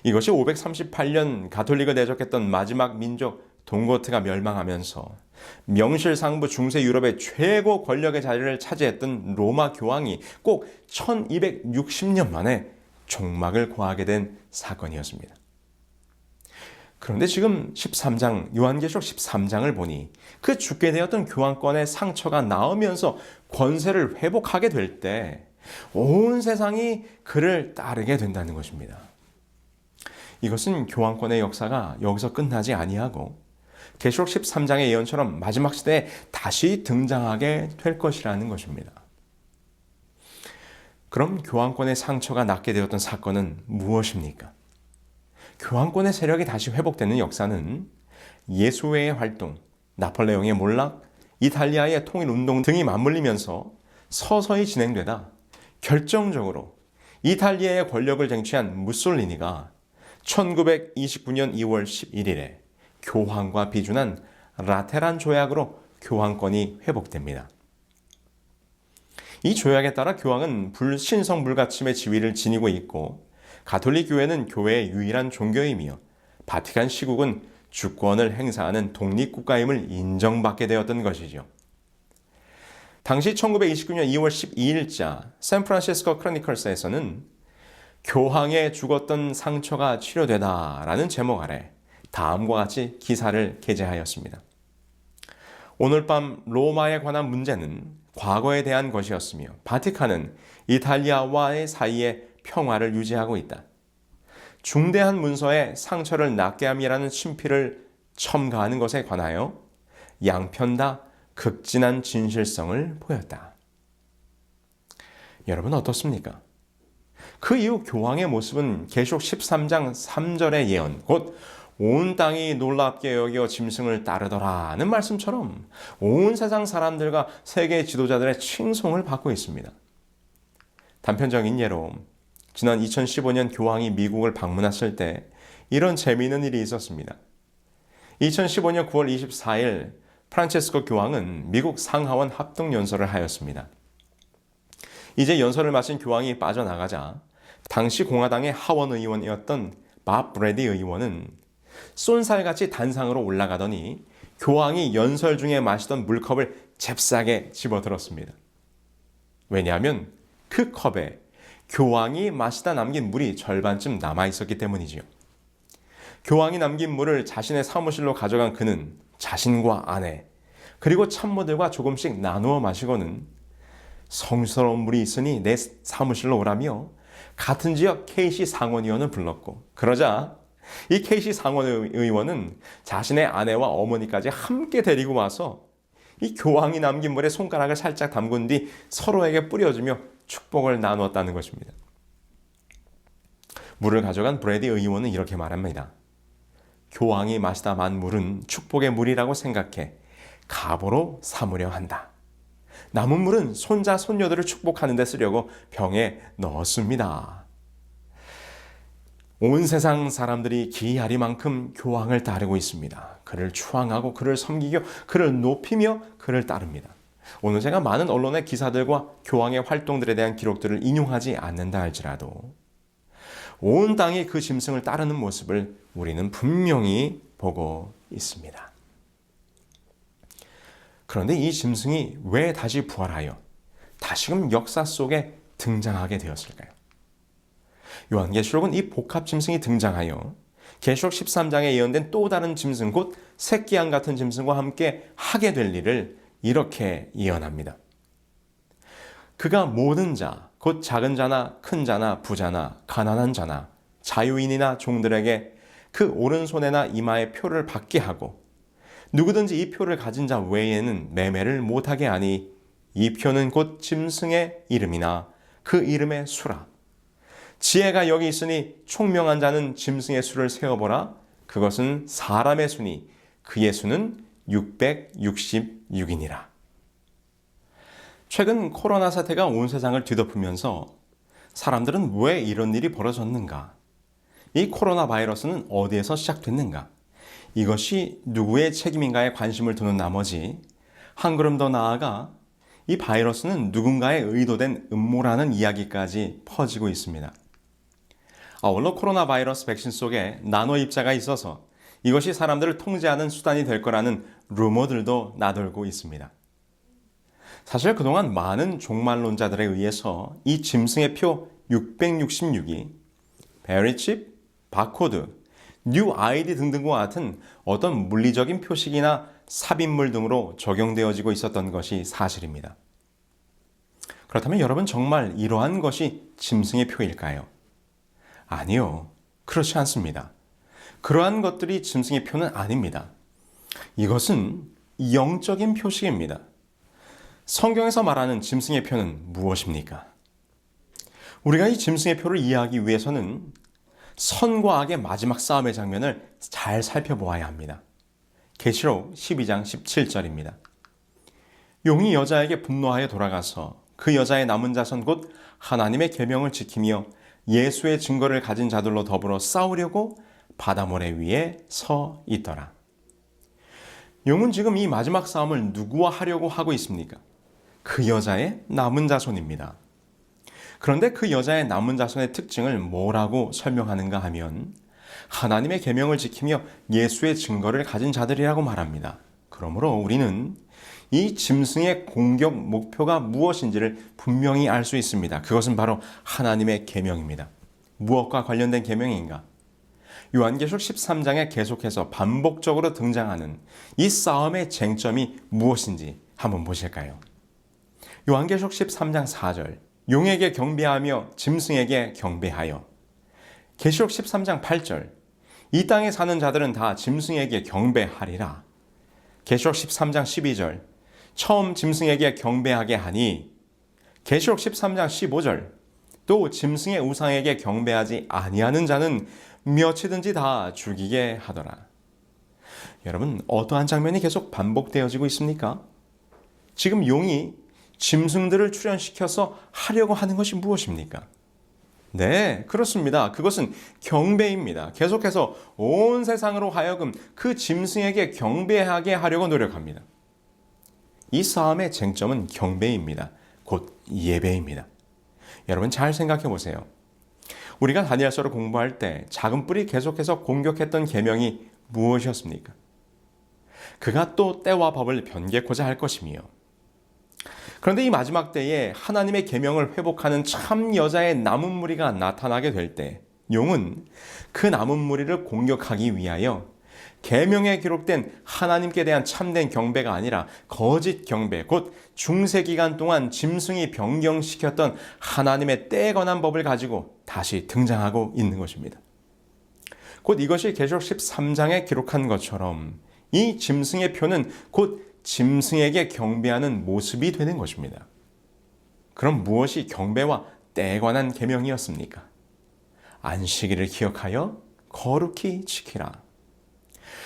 이것이 538년 가톨릭을 대적했던 마지막 민족 동고트가 멸망하면서 명실상부 중세 유럽의 최고 권력의 자리를 차지했던 로마 교황이 꼭 1260년 만에 종막을 고하게 된 사건이었습니다. 그런데 지금 13장, 요한계시록 13장을 보니 그 죽게 되었던 교황권의 상처가 나으면서 권세를 회복하게 될 때 온 세상이 그를 따르게 된다는 것입니다. 이것은 교황권의 역사가 여기서 끝나지 아니하고 계시록 13장의 예언처럼 마지막 시대에 다시 등장하게 될 것이라는 것입니다. 그럼 교황권의 상처가 낫게 되었던 사건은 무엇입니까? 교황권의 세력이 다시 회복되는 역사는 예수회의 활동, 나폴레옹의 몰락, 이탈리아의 통일운동 등이 맞물리면서 서서히 진행되다 결정적으로 이탈리아의 권력을 쟁취한 무솔리니가 1929년 2월 11일에 교황과 비준한 라테란 조약으로 교황권이 회복됩니다. 이 조약에 따라 교황은 불신성 불가침의 지위를 지니고 있고 가톨릭 교회는 교회의 유일한 종교이며 바티칸 시국은 주권을 행사하는 독립국가임을 인정받게 되었던 것이죠. 당시 1929년 2월 12일자 샌프란시스코 크로니컬스에서는 교황의 죽었던 상처가 치료되다라는 제목 아래 다음과 같이 기사를 게재하였습니다. 오늘 밤 로마에 관한 문제는 과거에 대한 것이었으며 바티칸은 이탈리아와의 사이에 평화를 유지하고 있다. 중대한 문서에 상처를 낫게 함이라는 친필을 첨가하는 것에 관하여 양편 다 극진한 진실성을 보였다. 여러분 어떻습니까? 그 이후 교황의 모습은 계시록 13장 3절의 예언, 곧 온 땅이 놀랍게 여겨 짐승을 따르더라는 말씀처럼 온 세상 사람들과 세계 지도자들의 칭송을 받고 있습니다. 단편적인 예로 지난 2015년 교황이 미국을 방문했을 때 이런 재미있는 일이 있었습니다. 2015년 9월 24일 프란체스코 교황은 미국 상하원 합동연설을 하였습니다. 이제 연설을 마친 교황이 빠져나가자 당시 공화당의 하원 의원이었던 밥 브래디 의원은 쏜살같이 단상으로 올라가더니 교황이 연설 중에 마시던 물컵을 잽싸게 집어들었습니다. 왜냐하면 그 컵에 교황이 마시다 남긴 물이 절반쯤 남아 있었기 때문이지요. 교황이 남긴 물을 자신의 사무실로 가져간 그는 자신과 아내 그리고 참모들과 조금씩 나누어 마시고는 성스러운 물이 있으니 내 사무실로 오라며 같은 지역 K씨 상원의원을 불렀고, 그러자 이 K씨 상원의원은 자신의 아내와 어머니까지 함께 데리고 와서 이 교황이 남긴 물에 손가락을 살짝 담근 뒤 서로에게 뿌려주며 축복을 나누었다는 것입니다. 물을 가져간 브래디 의원은 이렇게 말합니다. 교황이 마시다 만 물은 축복의 물이라고 생각해 갑오로 삼으려 한다. 남은 물은 손자, 손녀들을 축복하는 데 쓰려고 병에 넣었습니다. 온 세상 사람들이 기이하리만큼 교황을 따르고 있습니다. 그를 추앙하고 그를 섬기며 그를 높이며 그를 따릅니다. 오늘 제가 많은 언론의 기사들과 교황의 활동들에 대한 기록들을 인용하지 않는다 할지라도 온 땅이 그 짐승을 따르는 모습을 우리는 분명히 보고 있습니다. 그런데 이 짐승이 왜 다시 부활하여 다시금 역사 속에 등장하게 되었을까요? 요한계시록은 이 복합 짐승이 등장하여 계시록 13장에 예언된 또 다른 짐승, 곧 새끼양 같은 짐승과 함께 하게 될 일을 이렇게 예언합니다. 그가 모든 자, 곧 작은 자나 큰 자나 부자나 가난한 자나 자유인이나 종들에게 그 오른손에나 이마에 표를 받게 하고 누구든지 이 표를 가진 자 외에는 매매를 못하게 하니 이 표는 곧 짐승의 이름이나 그 이름의 수라. 지혜가 여기 있으니 총명한 자는 짐승의 수를 세어보라. 그것은 사람의 수니 그의 수는 666이니라. 최근 코로나 사태가 온 세상을 뒤덮으면서 사람들은 왜 이런 일이 벌어졌는가? 이 코로나 바이러스는 어디에서 시작됐는가? 이것이 누구의 책임인가에 관심을 두는 나머지 한 걸음 더 나아가 이 바이러스는 누군가의 의도된 음모라는 이야기까지 퍼지고 있습니다. 아울러 코로나 바이러스 백신 속에 나노 입자가 있어서 이것이 사람들을 통제하는 수단이 될 거라는 루머들도 나돌고 있습니다. 사실 그동안 많은 종말론자들에 의해서 이 짐승의 표 666이 베리칩, 바코드, 뉴 아이디 등등과 같은 어떤 물리적인 표식이나 삽입물 등으로 적용되어지고 있었던 것이 사실입니다. 그렇다면 여러분 정말 이러한 것이 짐승의 표일까요? 아니요, 그렇지 않습니다. 그러한 것들이 짐승의 표는 아닙니다. 이것은 영적인 표식입니다. 성경에서 말하는 짐승의 표는 무엇입니까? 우리가 이 짐승의 표를 이해하기 위해서는 선과 악의 마지막 싸움의 장면을 잘 살펴보아야 합니다. 계시록 12장 17절입니다. 용이 여자에게 분노하여 돌아가서 그 여자의 남은 자손 곧 하나님의 계명을 지키며 예수의 증거를 가진 자들로 더불어 싸우려고 바다 모래 위에 서 있더라. 용은 지금 이 마지막 싸움을 누구와 하려고 하고 있습니까? 그 여자의 남은 자손입니다. 그런데 그 여자의 남은 자손의 특징을 뭐라고 설명하는가 하면 하나님의 계명을 지키며 예수의 증거를 가진 자들이라고 말합니다. 그러므로 우리는 이 짐승의 공격 목표가 무엇인지를 분명히 알 수 있습니다. 그것은 바로 하나님의 계명입니다. 무엇과 관련된 계명인가? 요한계시록 13장에 계속해서 반복적으로 등장하는 이 싸움의 쟁점이 무엇인지 한번 보실까요? 요한계시록 13장 4절 용에게 경배하며 짐승에게 경배하여. 계시록 13장 8절 이 땅에 사는 자들은 다 짐승에게 경배하리라. 계시록 13장 12절 처음 짐승에게 경배하게 하니. 계시록 13장 15절 또 짐승의 우상에게 경배하지 아니하는 자는 몇이든지 다 죽이게 하더라. 여러분, 어떠한 장면이 계속 반복되어지고 있습니까? 지금 용이 짐승들을 출현시켜서 하려고 하는 것이 무엇입니까? 네, 그렇습니다. 그것은 경배입니다. 계속해서 온 세상으로 하여금 그 짐승에게 경배하게 하려고 노력합니다. 이 싸움의 쟁점은 경배입니다. 곧 예배입니다. 여러분 잘 생각해 보세요. 우리가 다니엘서를 공부할 때 작은 뿔이 계속해서 공격했던 계명이 무엇이었습니까? 그가 또 때와 법을 변개코자 할 것이며 그런데 이 마지막 때에 하나님의 계명을 회복하는 참 여자의 남은 무리가 나타나게 될 때 용은 그 남은 무리를 공격하기 위하여 계명에 기록된 하나님께 대한 참된 경배가 아니라 거짓 경배, 곧 중세 기간 동안 짐승이 변경시켰던 하나님의 때에 관한 법을 가지고 다시 등장하고 있는 것입니다. 곧 이것이 계시록 13장에 기록한 것처럼 이 짐승의 표는 곧 짐승에게 경배하는 모습이 되는 것입니다. 그럼 무엇이 경배와 때에 관한 계명이었습니까? 안식일을 기억하여 거룩히 지키라.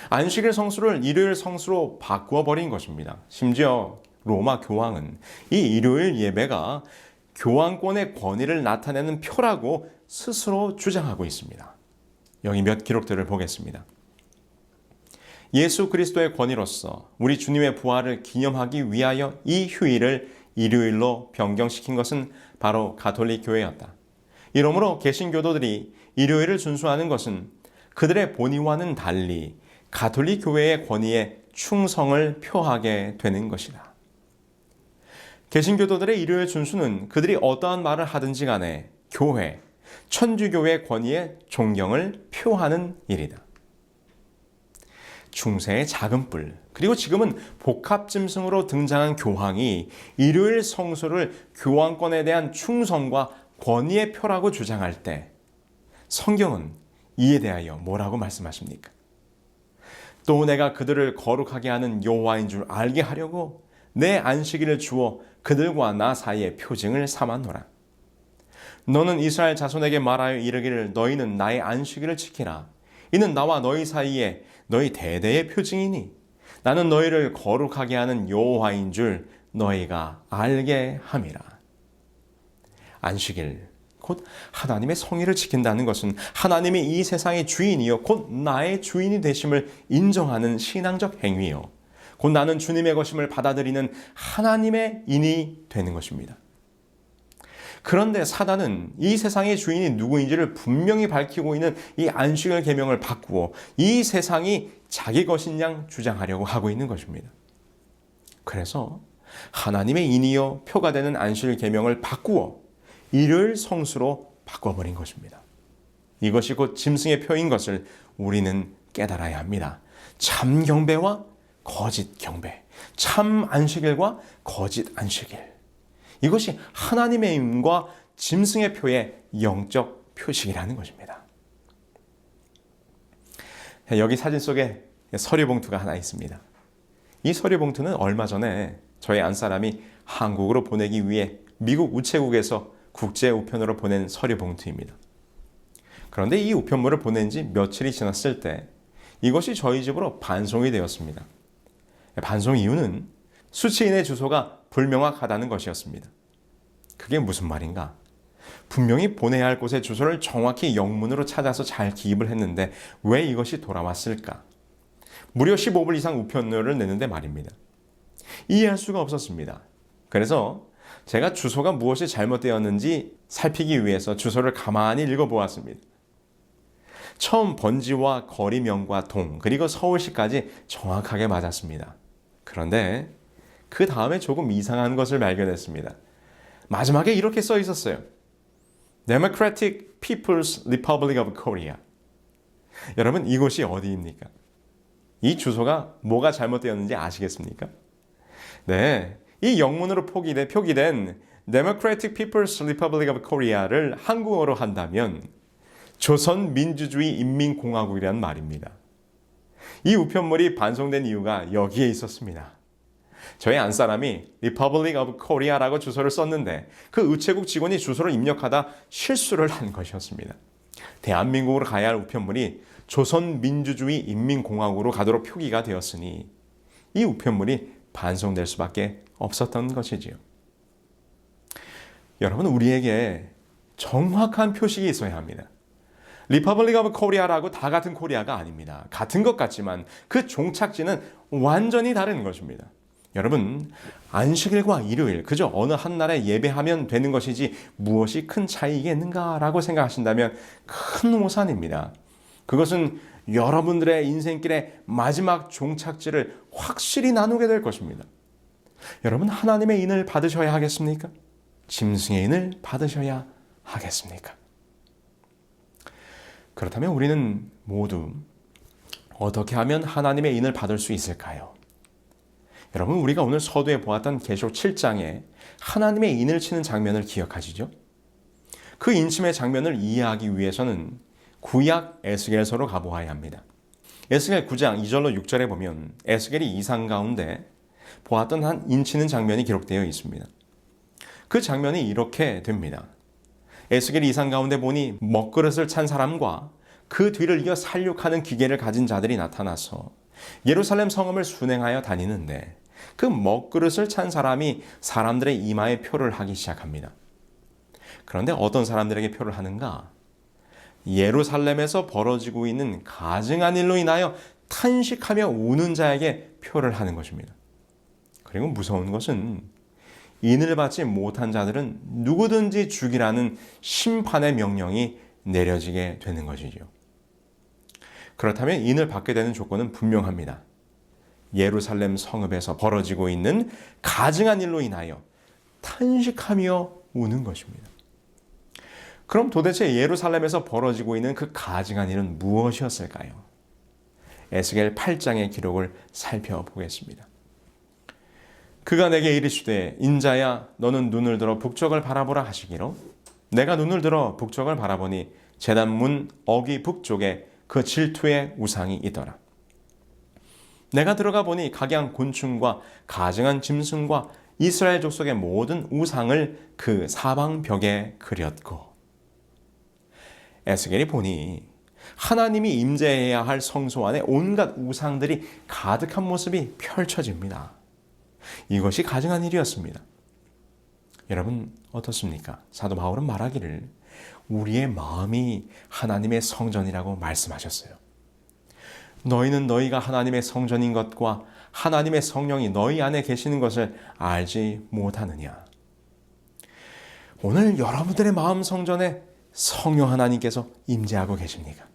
안식일 성수를 일요일 성수로 바꾸어 버린 것입니다. 심지어 로마 교황은 이 일요일 예배가 교황권의 권위를 나타내는 표라고 스스로 주장하고 있습니다. 여기 몇 기록들을 보겠습니다. 예수 그리스도의 권위로서 우리 주님의 부활을 기념하기 위하여 이 휴일을 일요일로 변경시킨 것은 바로 가톨릭 교회였다. 이러므로 개신교도들이 일요일을 준수하는 것은 그들의 본의와는 달리 가톨릭 교회의 권위에 충성을 표하게 되는 것이다. 개신교도들의 일요일 준수는 그들이 어떠한 말을 하든지 간에 교회, 천주교의 권위에 존경을 표하는 일이다. 중세의 작은 뿔, 그리고 지금은 복합짐승으로 등장한 교황이 일요일 성수를 교황권에 대한 충성과 권위의 표라고 주장할 때 성경은 이에 대하여 뭐라고 말씀하십니까? 또 내가 그들을 거룩하게 하는 여호와인 줄 알게 하려고 내 안식일을 주어 그들과 나 사이에 표징을 삼았노라. 너는 이스라엘 자손에게 말하여 이르기를 너희는 나의 안식일을 지키라. 이는 나와 너희 사이에 너희 대대의 표징이니 나는 너희를 거룩하게 하는 여호와인 줄 너희가 알게 함이라. 안식일, 곧 하나님의 성의를 지킨다는 것은 하나님이 이 세상의 주인이요 곧 나의 주인이 되심을 인정하는 신앙적 행위요 곧 나는 주님의 것임을 받아들이는 하나님의 인이 되는 것입니다. 그런데 사단은 이 세상의 주인이 누구인지를 분명히 밝히고 있는 이 안식일 계명을 바꾸어 이 세상이 자기 것인 양 주장하려고 하고 있는 것입니다. 그래서 하나님의 인이요 표가 되는 안식일 계명을 바꾸어 일요일 성수로 바꿔버린 것입니다. 이것이 곧 짐승의 표인 것을 우리는 깨달아야 합니다. 참 경배와 거짓 경배, 참 안식일과 거짓 안식일. 이것이 하나님의 임과 짐승의 표의 영적 표식이라는 것입니다. 여기 사진 속에 서류 봉투가 하나 있습니다. 이 서류 봉투는 얼마 전에 저희 안사람이 한국으로 보내기 위해 미국 우체국에서 국제 우편으로 보낸 서류 봉투입니다. 그런데 이 우편물을 보낸 지 며칠이 지났을 때 이것이 저희 집으로 반송이 되었습니다. 반송 이유는 수취인의 주소가 불명확하다는 것이었습니다. 그게 무슨 말인가? 분명히 보내야 할 곳의 주소를 정확히 영문으로 찾아서 잘 기입을 했는데 왜 이것이 돌아왔을까? 무려 15불 이상 우편료를 내는데 말입니다. 이해할 수가 없었습니다. 그래서 제가 주소가 무엇이 잘못되었는지 살피기 위해서 주소를 가만히 읽어보았습니다. 처음 번지와 거리명과 동, 그리고 서울시까지 정확하게 맞았습니다. 그런데 그 다음에 조금 이상한 것을 발견했습니다. 마지막에 이렇게 써 있었어요. Democratic People's Republic of Korea. 여러분, 이곳이 어디입니까? 이 주소가 뭐가 잘못되었는지 아시겠습니까? 네, 이 영문으로 표기된 Democratic People's Republic of Korea를 한국어로 한다면 조선민주주의 인민공화국이라는 말입니다. 이 우편물이 반송된 이유가 여기에 있었습니다. 저희 안사람이 Republic of Korea라고 주소를 썼는데 그 우체국 직원이 주소를 입력하다 실수를 한 것이었습니다. 대한민국으로 가야 할 우편물이 조선민주주의 인민공화국으로 가도록 표기가 되었으니 이 우편물이 반송될 수밖에 없었던 것이지요. 여러분, 우리에게 정확한 표식이 있어야 합니다. Republic of Korea라고 다 같은 코리아가 아닙니다. 같은 것 같지만 그 종착지는 완전히 다른 것입니다. 여러분, 안식일과 일요일 그저 어느 한 날에 예배하면 되는 것이지 무엇이 큰 차이겠는가라고 생각하신다면 큰 오산입니다. 그것은 여러분들의 인생길의 마지막 종착지를 확실히 나누게 될 것입니다. 여러분, 하나님의 인을 받으셔야 하겠습니까? 짐승의 인을 받으셔야 하겠습니까? 그렇다면 우리는 모두 어떻게 하면 하나님의 인을 받을 수 있을까요? 여러분, 우리가 오늘 서두에 보았던 계시록 7장에 하나님의 인을 치는 장면을 기억하시죠? 그 인침의 장면을 이해하기 위해서는 구약 에스겔서로 가보아야 합니다. 에스겔 9장 2절로 6절에 보면 에스겔이 이상 가운데 보았던 한 인치는 장면이 기록되어 있습니다. 그 장면이 이렇게 됩니다. 에스겔이 이상 가운데 보니 먹그릇을 찬 사람과 그 뒤를 이어 살육하는 기계를 가진 자들이 나타나서 예루살렘 성읍을 순행하여 다니는데 그 먹그릇을 찬 사람이 사람들의 이마에 표를 하기 시작합니다. 그런데 어떤 사람들에게 표를 하는가? 예루살렘에서 벌어지고 있는 가증한 일로 인하여 탄식하며 우는 자에게 표를 하는 것입니다. 그리고 무서운 것은 인을 받지 못한 자들은 누구든지 죽이라는 심판의 명령이 내려지게 되는 것이죠. 그렇다면 인을 받게 되는 조건은 분명합니다. 예루살렘 성읍에서 벌어지고 있는 가증한 일로 인하여 탄식하며 우는 것입니다. 그럼 도대체 예루살렘에서 벌어지고 있는 그 가증한 일은 무엇이었을까요? 에스겔 8장의 기록을 살펴보겠습니다. 그가 내게 이르시되 인자야 너는 눈을 들어 북쪽을 바라보라 하시기로 내가 눈을 들어 북쪽을 바라보니 제단 문 어귀 북쪽에 그 질투의 우상이 있더라. 내가 들어가 보니 각양 곤충과 가증한 짐승과 이스라엘 족속의 모든 우상을 그 사방벽에 그렸고. 에스겔이 보니 하나님이 임재해야 할 성소 안에 온갖 우상들이 가득한 모습이 펼쳐집니다. 이것이 가증한 일이었습니다. 여러분 어떻습니까? 사도 바울은 말하기를 우리의 마음이 하나님의 성전이라고 말씀하셨어요. 너희는 너희가 하나님의 성전인 것과 하나님의 성령이 너희 안에 계시는 것을 알지 못하느냐. 오늘 여러분들의 마음 성전에 성령 하나님께서 임재하고 계십니까?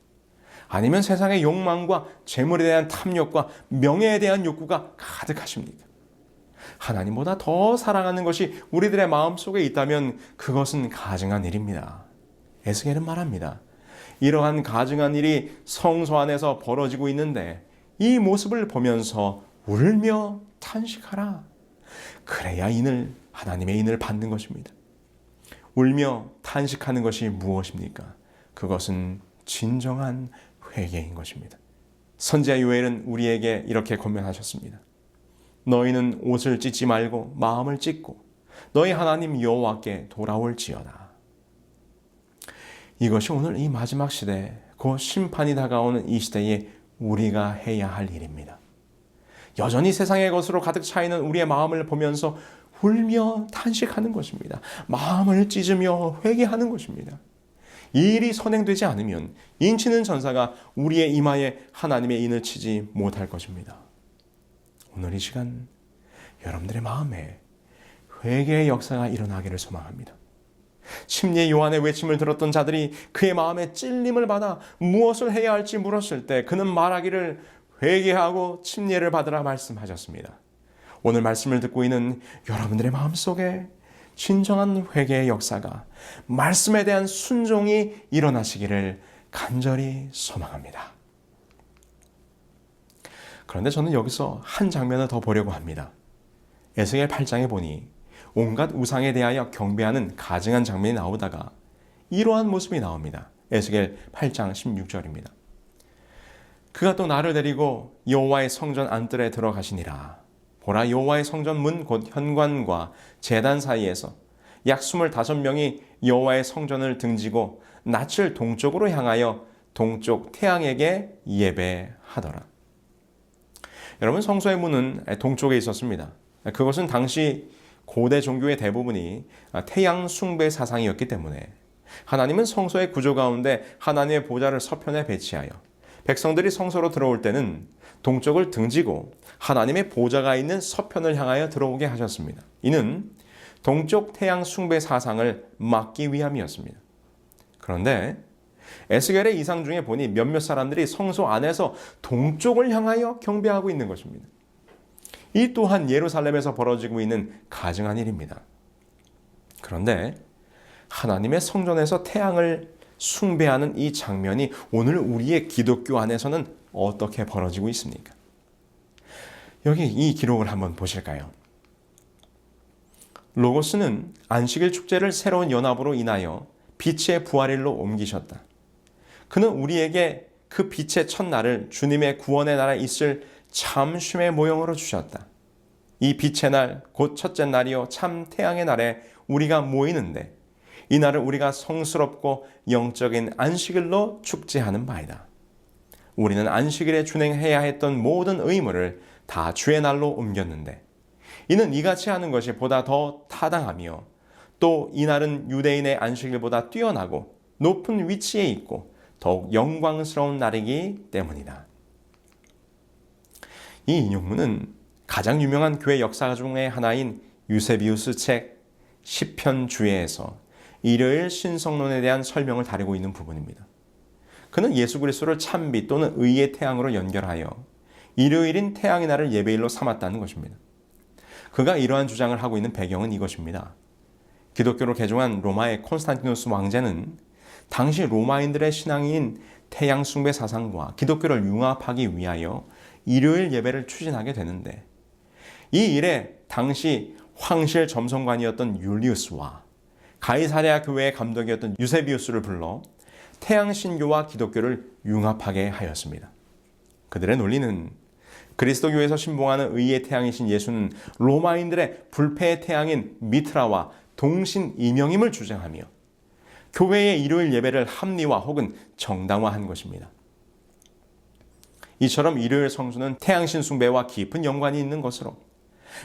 아니면 세상의 욕망과 재물에 대한 탐욕과 명예에 대한 욕구가 가득하십니까? 하나님보다 더 사랑하는 것이 우리들의 마음속에 있다면 그것은 가증한 일입니다. 에스겔은 말합니다. 이러한 가증한 일이 성소 안에서 벌어지고 있는데 이 모습을 보면서 울며 탄식하라. 그래야 하나님의 인을 받는 것입니다. 울며 탄식하는 것이 무엇입니까? 그것은 진정한 회개인 것입니다. 선지자 요엘은 우리에게 이렇게 권면하셨습니다. 너희는 옷을 찢지 말고 마음을 찢고 너희 하나님 여호와께 돌아올지어다. 이것이 오늘 이 마지막 시대, 곧 심판이 다가오는 이 시대에 우리가 해야 할 일입니다. 여전히 세상의 것으로 가득 차 있는 우리의 마음을 보면서 울며 탄식하는 것입니다. 마음을 찢으며 회개하는 것입니다. 이 일이 선행되지 않으면 인치는 전사가 우리의 이마에 하나님의 인을 치지 못할 것입니다. 오늘 이 시간 여러분들의 마음에 회개의 역사가 일어나기를 소망합니다. 침례 요한의 외침을 들었던 자들이 그의 마음에 찔림을 받아 무엇을 해야 할지 물었을 때 그는 말하기를 회개하고 침례를 받으라 말씀하셨습니다. 오늘 말씀을 듣고 있는 여러분들의 마음속에 진정한 회개의 역사가, 말씀에 대한 순종이 일어나시기를 간절히 소망합니다. 그런데 저는 여기서 한 장면을 더 보려고 합니다. 에스겔 8장에 보니 온갖 우상에 대하여 경배하는 가증한 장면이 나오다가 이러한 모습이 나옵니다. 에스겔 8장 16절입니다. 그가 또 나를 데리고 여호와의 성전 안뜰에 들어가시니라. 보라, 여호와의 성전 문 곧 현관과 제단 사이에서 약 25명이 여호와의 성전을 등지고 낯을 동쪽으로 향하여 동쪽 태양에게 예배하더라. 여러분, 성소의 문은 동쪽에 있었습니다. 그것은 당시 고대 종교의 대부분이 태양 숭배 사상이었기 때문에 하나님은 성소의 구조 가운데 하나님의 보좌를 서편에 배치하여 백성들이 성소로 들어올 때는 동쪽을 등지고 하나님의 보좌가 있는 서편을 향하여 들어오게 하셨습니다. 이는 동쪽 태양 숭배 사상을 막기 위함이었습니다. 그런데 에스겔의 이상 중에 보니 몇몇 사람들이 성소 안에서 동쪽을 향하여 경배하고 있는 것입니다. 이 또한 예루살렘에서 벌어지고 있는 가증한 일입니다. 그런데 하나님의 성전에서 태양을 숭배하는 이 장면이 오늘 우리의 기독교 안에서는 어떻게 벌어지고 있습니까? 여기 이 기록을 한번 보실까요? 로고스는 안식일 축제를 새로운 연합으로 인하여 빛의 부활일로 옮기셨다. 그는 우리에게 그 빛의 첫날을 주님의 구원의 날에 있을 참 쉼의 모형으로 주셨다. 이 빛의 날, 곧 첫째 날이요 참 태양의 날에 우리가 모이는데 이 날을 우리가 성스럽고 영적인 안식일로 축제하는 바이다. 우리는 안식일에 준행해야 했던 모든 의무를 다 주의 날로 옮겼는데 이는 이같이 하는 것이 보다 더 타당하며 또 이 날은 유대인의 안식일보다 뛰어나고 높은 위치에 있고 더욱 영광스러운 날이기 때문이다. 이 인용문은 가장 유명한 교회 역사 중의 하나인 유세비우스 책 시편 주에에서 일요일 신성론에 대한 설명을 다루고 있는 부분입니다. 그는 예수 그리스도를 찬빛 또는 의의 태양으로 연결하여 일요일인 태양의 날을 예배일로 삼았다는 것입니다. 그가 이러한 주장을 하고 있는 배경은 이것입니다. 기독교로 개종한 로마의 콘스탄티누스 왕제는 당시 로마인들의 신앙인 태양 숭배 사상과 기독교를 융합하기 위하여 일요일 예배를 추진하게 되는데 이 일에 당시 황실 점성관이었던 율리우스와 가이사랴 교회의 감독이었던 유세비우스를 불러 태양 신교와 기독교를 융합하게 하였습니다. 그들의 논리는 그리스도교에서 신봉하는 의의 태양이신 예수는 로마인들의 불패의 태양인 미트라와 동신 이명임을 주장하며 교회의 일요일 예배를 합리화 혹은 정당화한 것입니다. 이처럼 일요일 성수는 태양신 숭배와 깊은 연관이 있는 것으로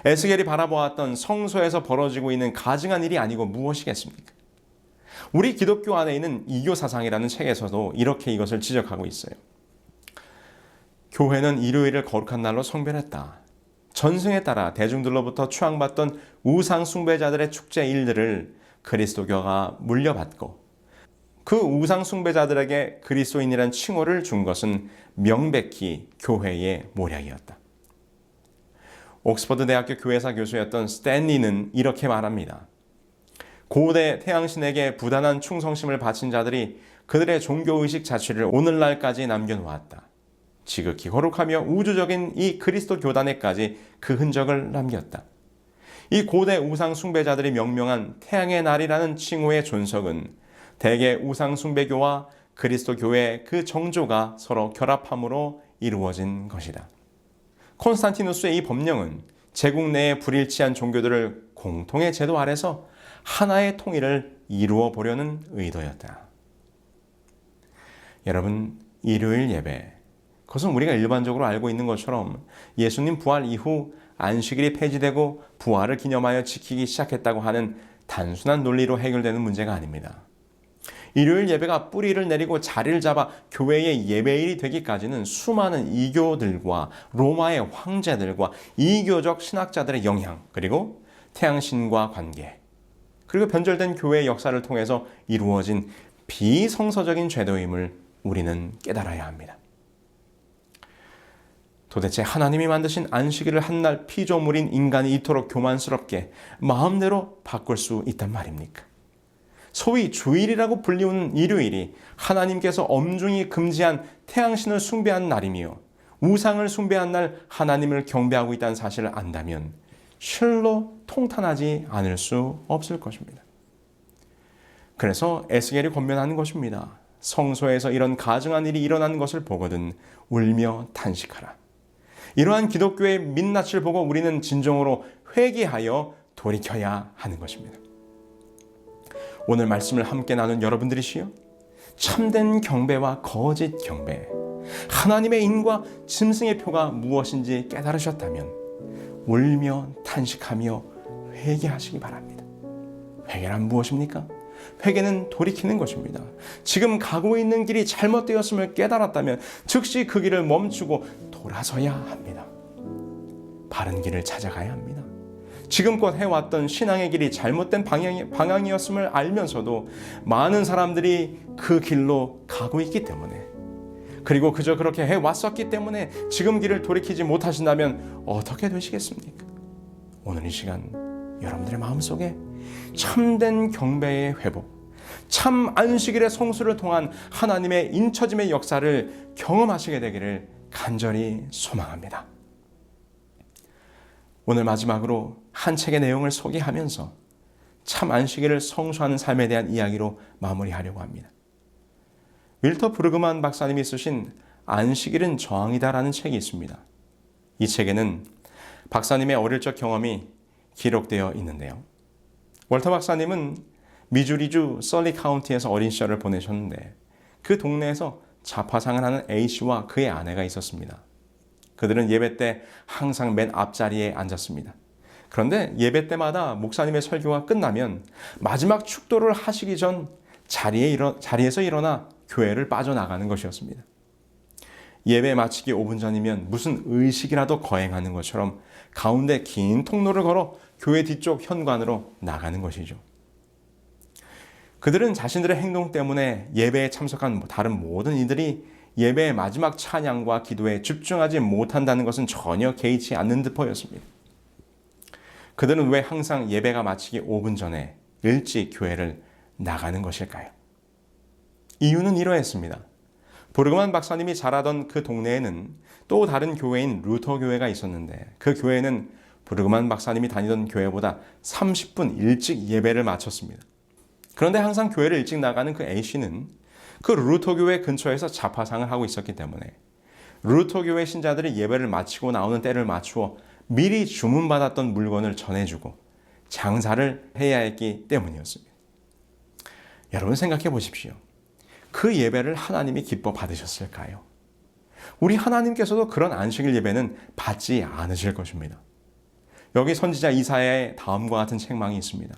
에스겔이 바라보았던 성소에서 벌어지고 있는 가증한 일이 아니고 무엇이겠습니까? 우리 기독교 안에 있는 이교 사상이라는 책에서도 이렇게 이것을 지적하고 있어요. 교회는 일요일을 거룩한 날로 성별했다. 전승에 따라 대중들로부터 추앙받던 우상 숭배자들의 축제 일들을 그리스도교가 물려받고 그 우상 숭배자들에게 그리스도인이라는 칭호를 준 것은 명백히 교회의 모략이었다. 옥스퍼드 대학교 교회사 교수였던 스탠리는 이렇게 말합니다. 고대 태양신에게 부단한 충성심을 바친 자들이 그들의 종교의식 자취를 오늘날까지 남겨놓았다. 지극히 거룩하며 우주적인 이 그리스도 교단에까지 그 흔적을 남겼다. 이 고대 우상 숭배자들이 명명한 태양의 날이라는 칭호의 존속은 대개 우상 숭배교와 그리스도 교회의 그 정조가 서로 결합함으로 이루어진 것이다. 콘스탄티누스의 이 법령은 제국 내의 불일치한 종교들을 공통의 제도 아래서 하나의 통일을 이루어 보려는 의도였다. 여러분, 일요일 예배, 그것은 우리가 일반적으로 알고 있는 것처럼 예수님 부활 이후 안식일이 폐지되고 부활을 기념하여 지키기 시작했다고 하는 단순한 논리로 해결되는 문제가 아닙니다. 일요일 예배가 뿌리를 내리고 자리를 잡아 교회의 예배일이 되기까지는 수많은 이교들과 로마의 황제들과 이교적 신학자들의 영향, 그리고 태양신과 관계, 그리고 변절된 교회의 역사를 통해서 이루어진 비성서적인 제도임을 우리는 깨달아야 합니다. 도대체 하나님이 만드신 안식일을 한날 피조물인 인간이 이토록 교만스럽게 마음대로 바꿀 수 있단 말입니까? 소위 주일이라고 불리우는 일요일이 하나님께서 엄중히 금지한 태양신을 숭배한 날이며 우상을 숭배한 날 하나님을 경배하고 있다는 사실을 안다면 실로 통탄하지 않을 수 없을 것입니다. 그래서 에스겔이 권면하는 것입니다. 성소에서 이런 가증한 일이 일어나는 것을 보거든 울며 탄식하라. 이러한 기독교의 민낯을 보고 우리는 진정으로 회개하여 돌이켜야 하는 것입니다. 오늘 말씀을 함께 나눈 여러분들이시여, 참된 경배와 거짓 경배, 하나님의 인과 짐승의 표가 무엇인지 깨달으셨다면 울며 탄식하며 회개하시기 바랍니다. 회개란 무엇입니까? 회개는 돌이키는 것입니다. 지금 가고 있는 길이 잘못되었음을 깨달았다면 즉시 그 길을 멈추고 돌아서야 합니다. 바른 길을 찾아가야 합니다. 지금껏 해왔던 신앙의 길이 잘못된 방향이었음을 알면서도 많은 사람들이 그 길로 가고 있기 때문에 그리고 그저 그렇게 해왔었기 때문에 지금 길을 돌이키지 못하신다면 어떻게 되시겠습니까? 오늘 이 시간 여러분들의 마음속에 참된 경배의 회복, 참 안식일의 성수를 통한 하나님의 인처짐의 역사를 경험하시게 되기를 간절히 소망합니다. 오늘 마지막으로 한 책의 내용을 소개하면서 참 안식일을 성수하는 삶에 대한 이야기로 마무리하려고 합니다. 윌터 브루그만 박사님이 쓰신 안식일은 저항이다라는 책이 있습니다. 이 책에는 박사님의 어릴 적 경험이 기록되어 있는데요. 월터 박사님은 미주리주 썰리 카운티에서 어린 시절을 보내셨는데 그 동네에서 자파상을 하는 A씨와 그의 아내가 있었습니다. 그들은 예배 때 항상 맨 앞자리에 앉았습니다. 그런데 예배 때마다 목사님의 설교가 끝나면 마지막 축도를 하시기 전 자리에서 일어나 교회를 빠져나가는 것이었습니다. 예배 마치기 5분 전이면 무슨 의식이라도 거행하는 것처럼 가운데 긴 통로를 걸어 교회 뒤쪽 현관으로 나가는 것이죠. 그들은 자신들의 행동 때문에 예배에 참석한 다른 모든 이들이 예배의 마지막 찬양과 기도에 집중하지 못한다는 것은 전혀 개의치 않는 듯 보였습니다. 그들은 왜 항상 예배가 마치기 5분 전에 일찍 교회를 나가는 것일까요? 이유는 이러했습니다. 브루그만 박사님이 자라던 그 동네에는 또 다른 교회인 루터 교회가 있었는데 그 교회는 브루그만 박사님이 다니던 교회보다 30분 일찍 예배를 마쳤습니다. 그런데 항상 교회를 일찍 나가는 그 A씨는 그 루터 교회 근처에서 자파상을 하고 있었기 때문에 루터 교회 신자들이 예배를 마치고 나오는 때를 맞추어 미리 주문받았던 물건을 전해주고 장사를 해야 했기 때문이었습니다. 여러분 생각해 보십시오. 그 예배를 하나님이 기뻐 받으셨을까요? 우리 하나님께서도 그런 안식일 예배는 받지 않으실 것입니다. 여기 선지자 이사야의 다음과 같은 책망이 있습니다.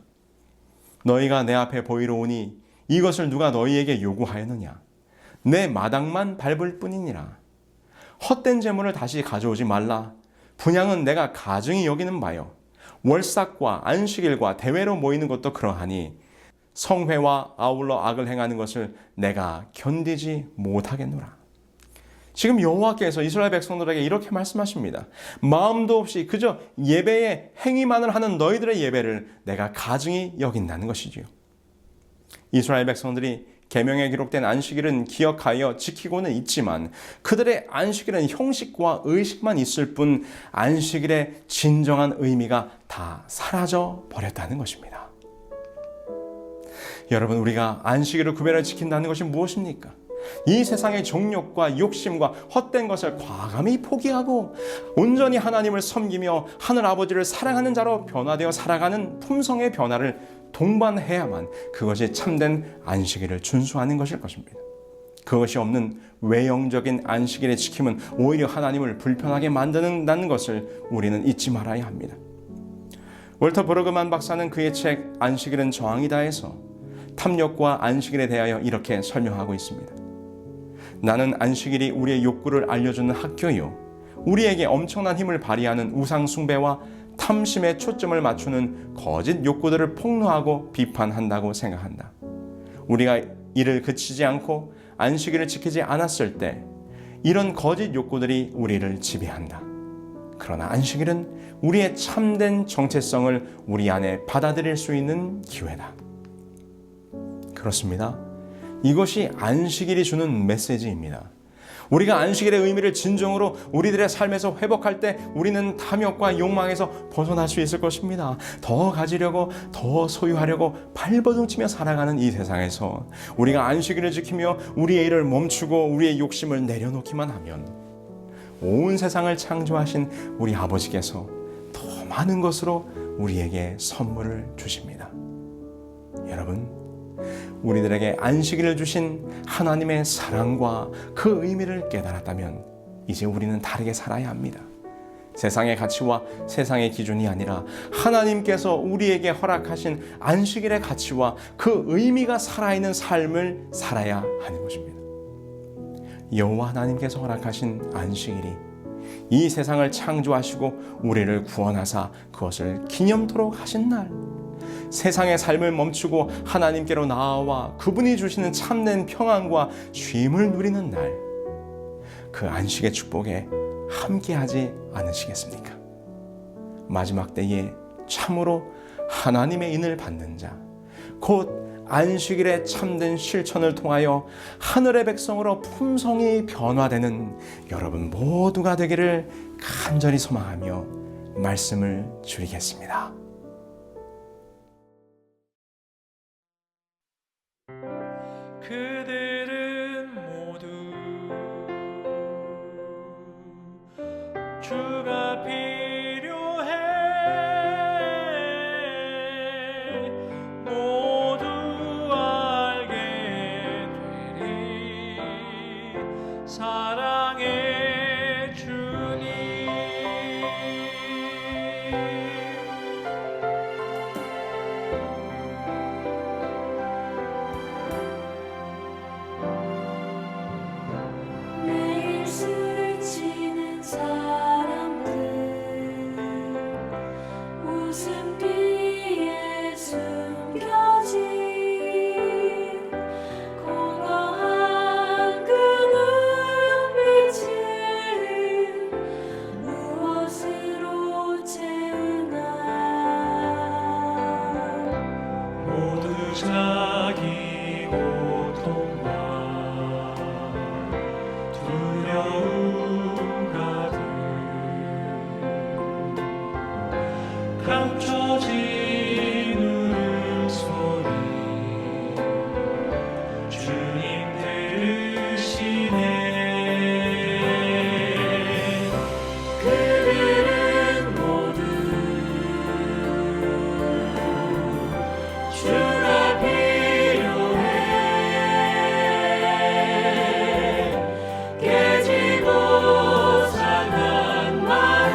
너희가 내 앞에 보이러 오니 이것을 누가 너희에게 요구하였느냐? 내 마당만 밟을 뿐이니라. 헛된 재물을 다시 가져오지 말라. 분향은 내가 가증히 여기는 바요. 월삭과 안식일과 대회로 모이는 것도 그러하니 성회와 아울러 악을 행하는 것을 내가 견디지 못하겠노라. 지금 여호와께서 이스라엘 백성들에게 이렇게 말씀하십니다. 마음도 없이 그저 예배에 행위만을 하는 너희들의 예배를 내가 가증히 여긴다는 것이지요. 이스라엘 백성들이 계명에 기록된 안식일은 기억하여 지키고는 있지만 그들의 안식일은 형식과 의식만 있을 뿐 안식일의 진정한 의미가 다 사라져 버렸다는 것입니다. 여러분, 우리가 안식일을 구별을 지킨다는 것이 무엇입니까? 이 세상의 정욕과 욕심과 헛된 것을 과감히 포기하고 온전히 하나님을 섬기며 하늘 아버지를 사랑하는 자로 변화되어 살아가는 품성의 변화를 동반해야만 그것이 참된 안식일을 준수하는 것일 것입니다. 그것이 없는 외형적인 안식일의 지킴은 오히려 하나님을 불편하게 만드는다는 것을 우리는 잊지 말아야 합니다. 월터 브루그만 박사는 그의 책 안식일은 저항이다에서 탐욕과 안식일에 대하여 이렇게 설명하고 있습니다. 나는 안식일이 우리의 욕구를 알려주는 학교요, 우리에게 엄청난 힘을 발휘하는 우상 숭배와 탐심에 초점을 맞추는 거짓 욕구들을 폭로하고 비판한다고 생각한다. 우리가 이를 그치지 않고 안식일을 지키지 않았을 때 이런 거짓 욕구들이 우리를 지배한다. 그러나 안식일은 우리의 참된 정체성을 우리 안에 받아들일 수 있는 기회다. 그렇습니다. 이것이 안식일이 주는 메시지입니다. 우리가 안식일의 의미를 진정으로 우리들의 삶에서 회복할 때 우리는 탐욕과 욕망에서 벗어날 수 있을 것입니다. 더 가지려고, 더 소유하려고 발버둥치며 살아가는 이 세상에서 우리가 안식일을 지키며 우리의 일을 멈추고 우리의 욕심을 내려놓기만 하면 온 세상을 창조하신 우리 아버지께서 더 많은 것으로 우리에게 선물을 주십니다. 여러분, 우리들에게 안식일을 주신 하나님의 사랑과 그 의미를 깨달았다면 이제 우리는 다르게 살아야 합니다. 세상의 가치와 세상의 기준이 아니라 하나님께서 우리에게 허락하신 안식일의 가치와 그 의미가 살아있는 삶을 살아야 하는 것입니다. 여호와 하나님께서 허락하신 안식일이 이 세상을 창조하시고 우리를 구원하사 그것을 기념토록 하신 날, 세상의 삶을 멈추고 하나님께로 나아와 그분이 주시는 참된 평안과 쉼을 누리는 날, 그 안식의 축복에 함께하지 않으시겠습니까? 마지막 때에 참으로 하나님의 인을 받는 자, 곧 안식일의 참된 실천을 통하여 하늘의 백성으로 품성이 변화되는 여러분 모두가 되기를 간절히 소망하며 말씀을 드리겠습니다. 그들은 모두 주가 필요해 모두 알게 되리 사랑의 주님 매일 술을 취는 사람들 웃음기에 숨겨진 공허한 그 눈빛을 무엇으로 채우나 모두 자기 고통과 두려움 가득 감춰진 울음소리 주님 들으시네 그들은 모두 주가 필요해 깨지고 상한 마음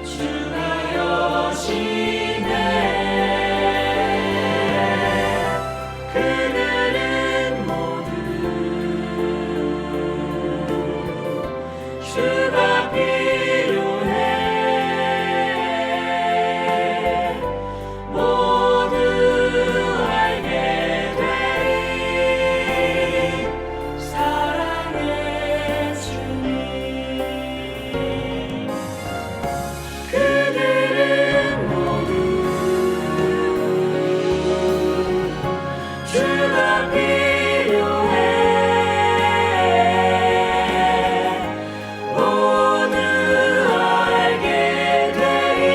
주가 여시네 그들은 모두 주가 필요해 모두 알게 되리 사랑의 주님 그들은 모두 주가 필요해 모두 알게 되리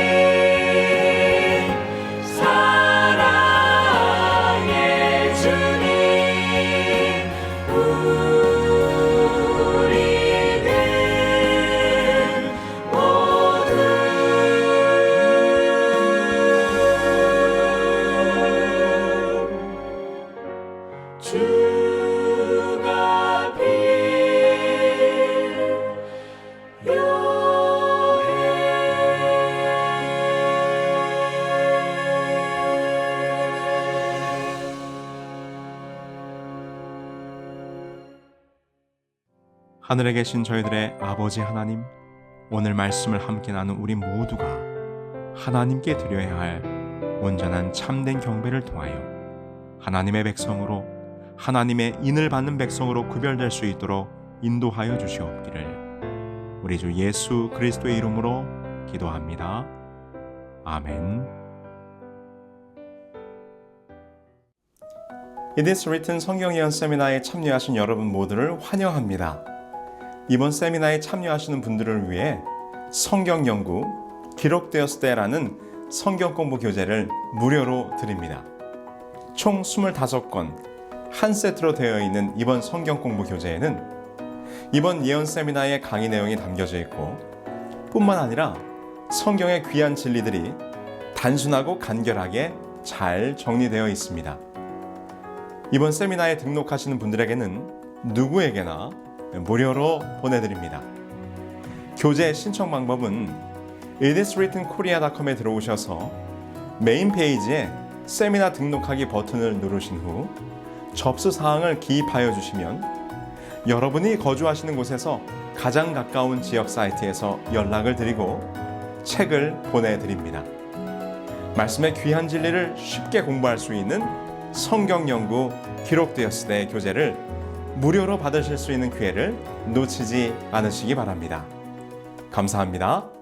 사랑의 주님 우리는 모두 주가 필요해 하늘에 계신 저희들의 아버지 하나님, 오늘 말씀을 함께 나눈 우리 모두가 하나님께 드려야 할 온전한 참된 경배를 통하여 하나님의 백성으로, 하나님의 인을 받는 백성으로 구별될 수 있도록 인도하여 주시옵기를 우리 주 예수 그리스도의 이름으로 기도합니다. 아멘. It is written 성경 예언 세미나에 참여하신 여러분 모두를 환영합니다. 이번 세미나에 참여하시는 분들을 위해 성경 연구 기록되었을 때라는 성경 공부 교재를 무료로 드립니다. 총 25권 한 세트로 되어 있는 이번 성경 공부 교재에는 이번 예언 세미나의 강의 내용이 담겨져 있고 뿐만 아니라 성경의 귀한 진리들이 단순하고 간결하게 잘 정리되어 있습니다. 이번 세미나에 등록하시는 분들에게는 누구에게나 무료로 보내드립니다. 교재 신청 방법은 itiswrittenkorea.com에 들어오셔서 메인 페이지에 세미나 등록하기 버튼을 누르신 후 접수 사항을 기입하여 주시면 여러분이 거주하시는 곳에서 가장 가까운 지역 사이트에서 연락을 드리고 책을 보내드립니다. 말씀의 귀한 진리를 쉽게 공부할 수 있는 성경 연구 기록되었을 때 교재를 무료로 받으실 수 있는 기회를 놓치지 않으시기 바랍니다. 감사합니다.